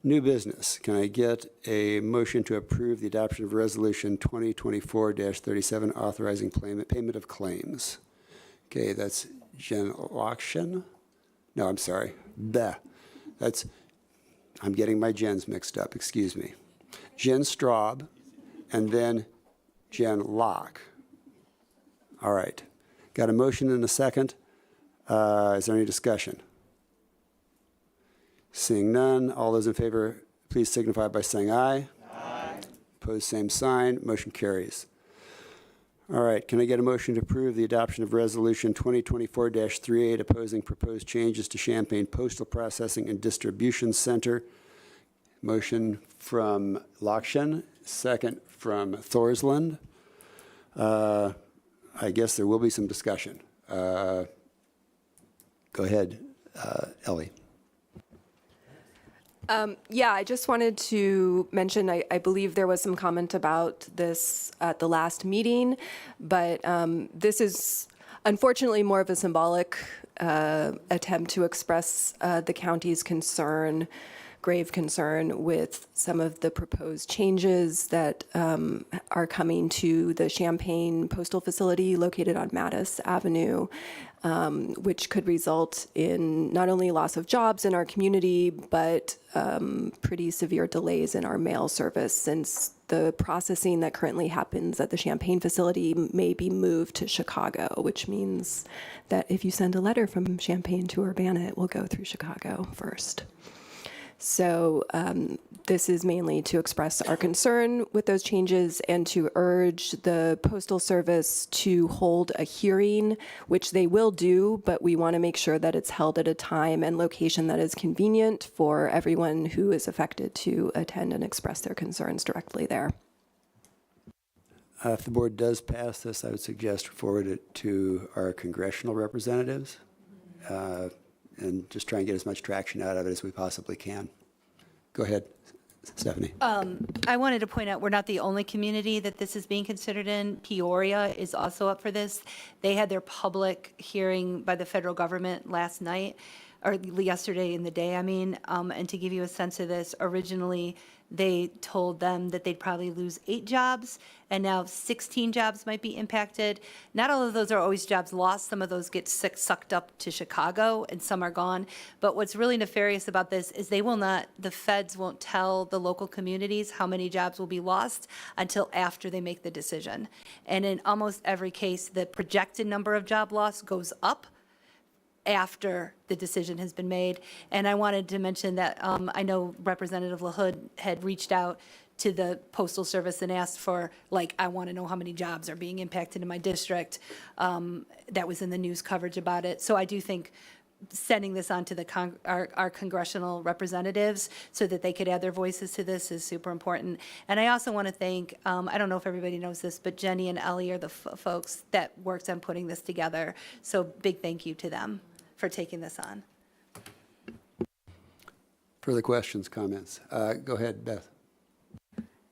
New business, can I get a motion to approve the adoption of Resolution 2024-37 authorizing payment of claims? Okay, that's Jen Lokshin? No, I'm sorry. I'm getting my Jens mixed up, excuse me. Jen Straub, and then Jen Locke. All right. Got a motion and a second. Is there any discussion? Seeing none, all those in favor, please signify by saying aye. Aye. Opposed, same sign. Motion carries. All right, can I get a motion to approve the adoption of Resolution 2024-38 opposing proposed changes to Champaign Postal Processing and Distribution Center Motion from Lokshin, second from Thorsland. I guess there will be some discussion. Go ahead, Ellie. Yeah, I just wanted to mention, I believe there was some comment about this at the last meeting, but this is unfortunately more of a symbolic attempt to express the county's concern, grave concern with some of the proposed changes that are coming to the Champaign postal facility located on Mattis Avenue, which could result in not only loss of jobs in our community, but pretty severe delays in our mail service, since the processing that currently happens at the Champaign facility may be moved to Chicago, which means that if you send a letter from Champaign to Urbana, it will go through Chicago first. So this is mainly to express our concern with those changes and to urge the Postal Service to hold a hearing, which they will do, but we want to make sure that it's held at a time and location that is convenient for everyone who is affected to attend and express their concerns directly there. If the board does pass this, I would suggest forward it to our congressional representatives and just try and get as much traction out of it as we possibly can. Go ahead, Stephanie. I wanted to point out, we're not the only community that this is being considered in. Peoria is also up for this. They had their public hearing by the federal government last night, or yesterday in the day, I mean. And to give you a sense of this, originally they told them that they'd probably lose 8 jobs, and now 16 jobs might be impacted. Not all of those are always jobs lost. Some of those get sucked up to Chicago, and some are gone. But what's really nefarious about this is the feds won't tell the local communities how many jobs will be lost until after they make the decision. And in almost every case, the projected number of job loss goes up after the decision has been made. And I wanted to mention that I know Representative LaHood had reached out to the Postal Service and asked for, I want to know how many jobs are being impacted in my district. That was in the news coverage about it. So I do think sending this on to our congressional representatives so that they could add their voices to this is super important. And I also want to thank, I don't know if everybody knows this, but Jenny and Ellie are the folks that worked on putting this together. So big thank you to them for taking this on. Further questions, comments? Go ahead, Beth.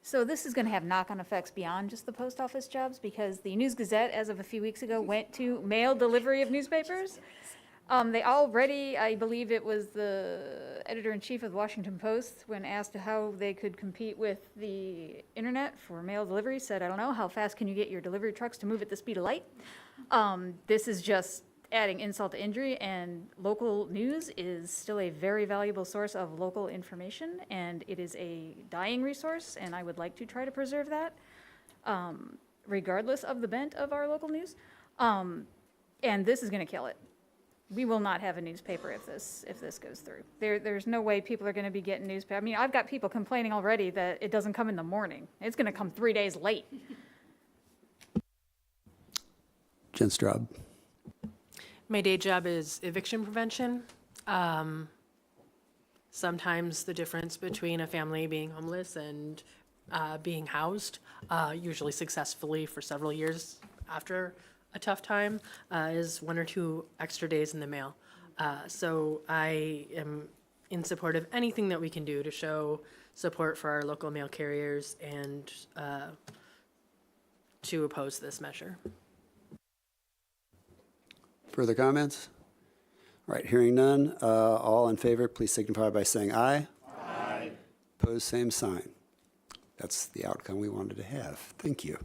So this is going to have knock-on effects beyond just the post office jobs, because the News Gazette, as of a few weeks ago, went to mail delivery of newspapers. They already, I believe it was the editor-in-chief of the Washington Post, when asked how they could compete with the internet for mail delivery, said, I don't know, how fast can you get your delivery trucks to move at the speed of light? This is just adding insult to injury, and local news is still a very valuable source of local information, and it is a dying resource, and I would like to try to preserve that, regardless of the bent of our local news. And this is going to kill it. We will not have a newspaper if this goes through. There's no way people are going to be getting newspaper. I mean, I've got people complaining already that it doesn't come in the morning. It's going to come 3 days late. Jen Straub. My day job is eviction prevention. Sometimes the difference between a family being homeless and being housed, usually successfully for several years after a tough time, is 1 or 2 extra days in the mail. So I am in support of anything that we can do to show support for our local mail carriers and to oppose this measure. Further comments? All right, hearing none. All in favor, please signify by saying aye. Aye. Opposed, same sign. That's the outcome we wanted to have. Thank you.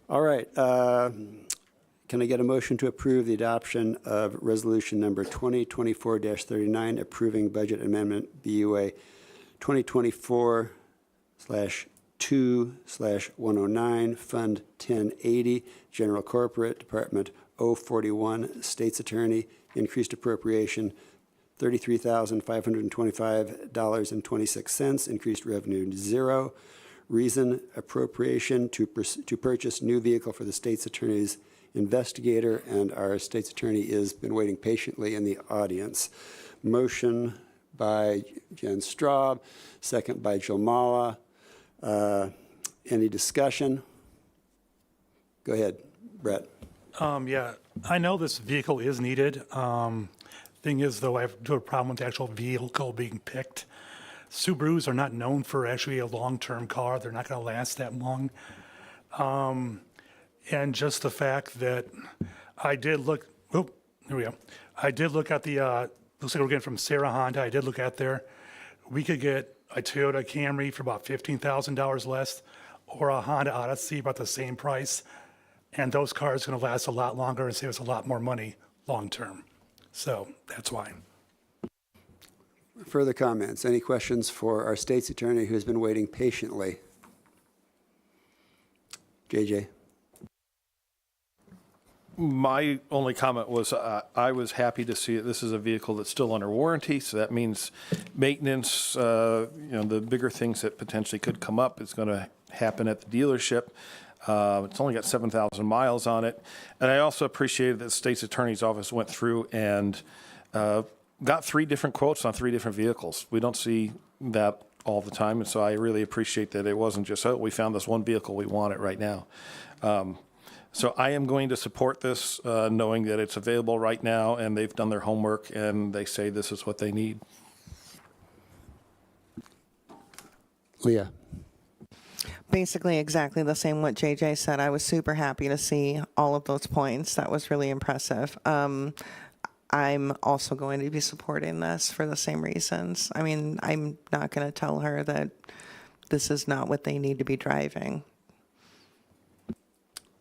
All right. Can I get a motion to approve the adoption of resolution number 2024-39, approving budget amendment BUA 2024/2/109, Fund 1080, General Corporate, Department 041, State's Attorney, increased appropriation $33,525.26, increased revenue 0. Reason, appropriation to purchase new vehicle for the State's Attorney's investigator, and our State's Attorney has been waiting patiently in the audience. Motion by Jen Straub, second by Jomala. Any discussion? Go ahead, Brett. Yeah, I know this vehicle is needed. Thing is, though, I have a problem with the actual vehicle being picked. Subarus are not known for actually a long-term car. They're not going to last that long. And just the fact that I did look, oh, here we go. I did look at the, looks like we're getting from Sarah Honda. I did look at there. We could get a Toyota Camry for about $15,000 less, or a Honda Odyssey about the same price. And those cars are going to last a lot longer and save us a lot more money long-term. So that's why. Further comments? Any questions for our state's attorney who's been waiting patiently? JJ. My only comment was I was happy to see that this is a vehicle that's still under warranty, so that means maintenance, the bigger things that potentially could come up is going to happen at the dealership. It's only got 7,000 miles on it. And I also appreciated that the state's attorney's office went through and got 3 different quotes on 3 different vehicles. We don't see that all the time, and so I really appreciate that it wasn't just, oh, we found this one vehicle, we want it right now. So I am going to support this, knowing that it's available right now, and they've done their homework, and they say this is what they need. Leah. Basically exactly the same what JJ said. I was super happy to see all of those points. That was really impressive. I'm also going to be supporting this for the same reasons. I mean, I'm not going to tell her that this is not what they need to be driving.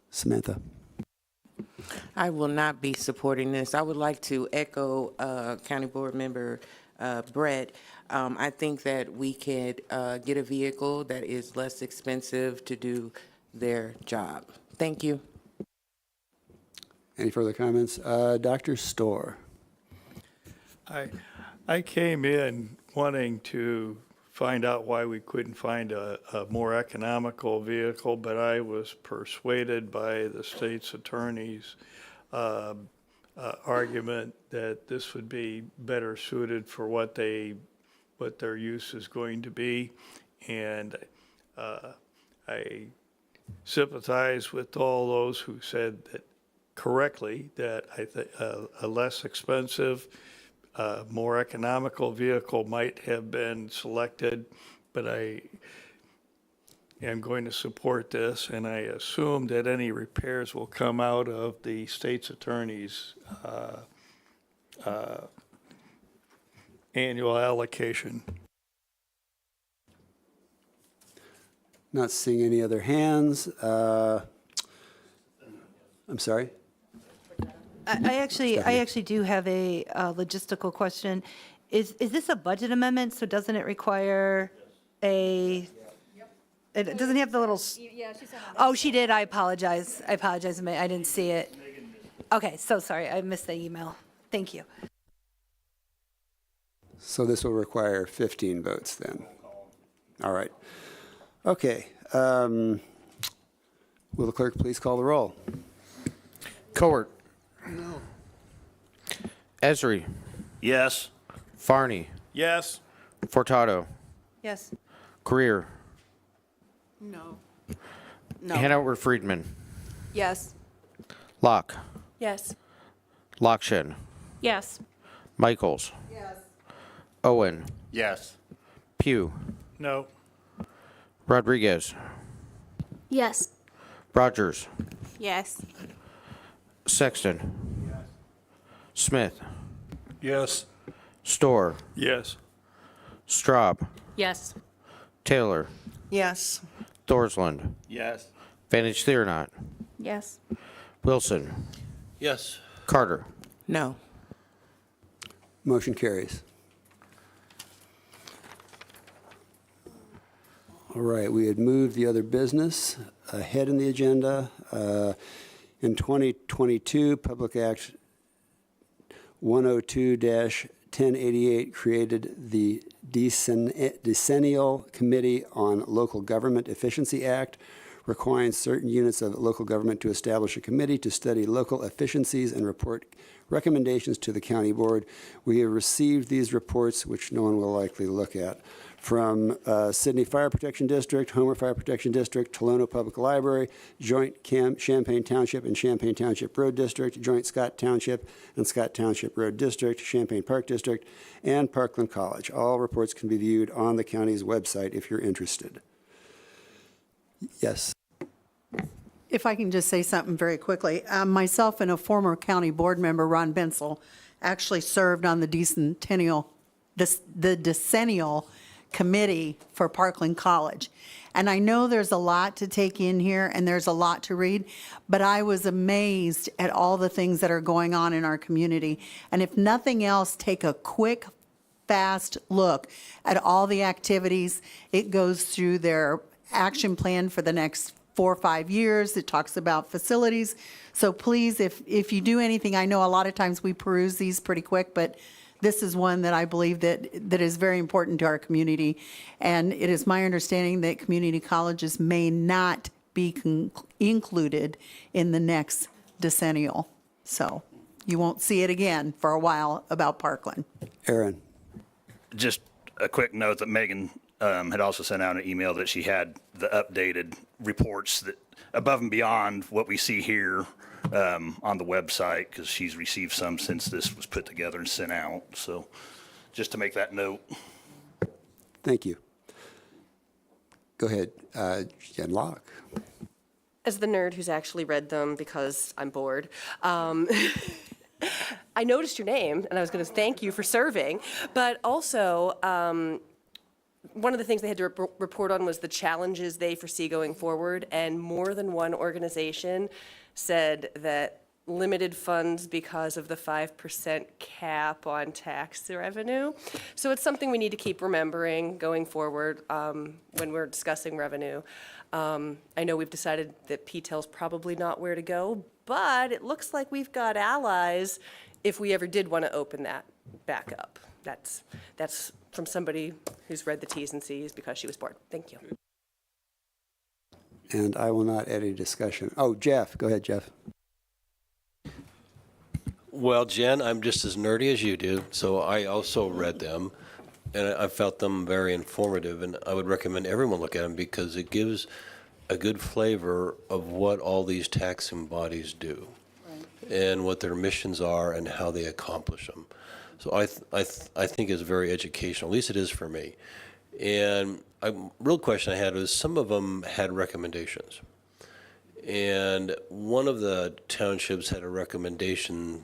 Samantha. I will not be supporting this. I would like to echo County Board Member Brett. I think that we could get a vehicle that is less expensive to do their job. Thank you. Any further comments? Dr. Storr. I came in wanting to find out why we couldn't find a more economical vehicle, but I was persuaded by the state's attorney's argument that this would be better suited for what their use is going to be. And I sympathize with all those who said that correctly that I think a less expensive, more economical vehicle might have been selected, but I am going to support this, and I assume that any repairs will come out of the state's attorney's annual allocation. Not seeing any other hands. I'm sorry. I actually do have a logistical question. Is this a budget amendment? So doesn't it require a? It doesn't have the little. Yeah, she said. Oh, she did. I apologize. I didn't see it. Okay, so sorry. I missed the email. Thank you. So this will require 15 votes then. All right. Okay. Will the clerk please call the roll? Cowart. No. Esri. Yes. Farney. Yes. Furtado. Yes. Greer. No. Hanover Friedman. Yes. Locke. Yes. Lockshin. Yes. Michaels. Yes. Owen. Yes. Pugh. No. Rodriguez. Yes. Rogers. Yes. Sexton. Smith. Yes. Storr. Yes. Straub. Yes. Taylor. Yes. Thorsland. Yes. Vantage Theronot. Yes. Wilson. Yes. Carter. No. Motion carries. All right, we had moved the other business ahead in the agenda. In 2022, Public Act 102-1088 created the Decennial Committee on Local Government Efficiency Act, requiring certain units of local government to establish a committee to study local efficiencies and report recommendations to the county board. We have received these reports, which no one will likely look at, from Sydney Fire Protection District, Homer Fire Protection District, Tolono Public Library, Joint Champaign Township and Champaign Township Road District, Joint Scott Township and Scott Township Road District, Champaign Park District, and Parkland College. All reports can be viewed on the county's website if you're interested. Yes. If I can just say something very quickly. Myself and a former county board member, Ron Bensel, actually served on the decennial committee for Parkland College. And I know there's a lot to take in here and there's a lot to read, but I was amazed at all the things that are going on in our community. And if nothing else, take a quick, fast look at all the activities. It goes through their action plan for the next 4 or 5 years. It talks about facilities. So please, if you do anything, I know a lot of times we peruse these pretty quick, but this is one that I believe that is very important to our community. And it is my understanding that community colleges may not be included in the next decennial. So you won't see it again for a while about Parkland. Aaron. Just a quick note that Megan had also sent out an email that she had the updated reports that above and beyond what we see here on the website, because she's received some since this was put together and sent out. So just to make that note. Thank you. Go ahead, Jen Locke. As the nerd who's actually read them because I'm bored, I noticed your name, and I was going to thank you for serving. But also, one of the things they had to report on was the challenges they foresee going forward, and more than one organization said that limited funds because of the 5% cap on tax revenue. So it's something we need to keep remembering going forward when we're discussing revenue. I know we've decided that PTEL's probably not where to go, but it looks like we've got allies if we ever did want to open that back up. That's from somebody who's read the T's and C's because she was bored. Thank you. And I will not add any discussion. Oh, Jeff. Go ahead, Jeff. Well, Jen, I'm just as nerdy as you do, so I also read them, and I felt them very informative, and I would recommend everyone look at them because it gives a good flavor of what all these taxing bodies do and what their missions are and how they accomplish them. So I think it's very educational, at least it is for me. And a real question I had was some of them had recommendations. And one of the townships had a recommendation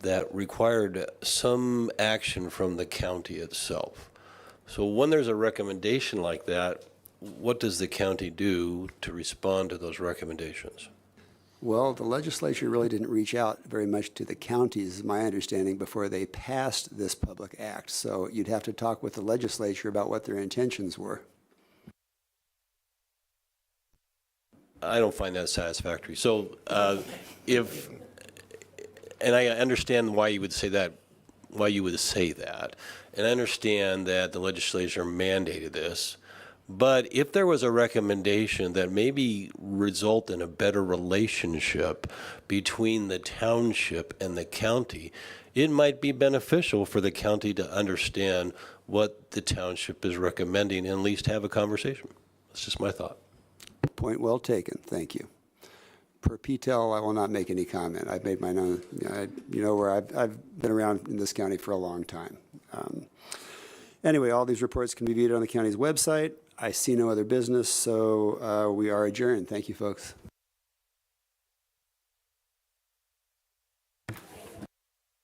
that required some action from the county itself. So when there's a recommendation like that, what does the county do to respond to those recommendations? Well, the legislature really didn't reach out very much to the counties, is my understanding, before they passed this public act. So you'd have to talk with the legislature about what their intentions were. I don't find that satisfactory. So and I understand why you would say that, and I understand that the legislature mandated this, but if there was a recommendation that maybe result in a better relationship between the township and the county, it might be beneficial for the county to understand what the township is recommending and at least have a conversation. That's just my thought. Point well taken. Thank you. Per PTEL, I will not make any comment. I've made my own, where I've been around in this county for a long time. Anyway, all these reports can be viewed on the county's website. I see no other business, so we are adjourned. Thank you, folks.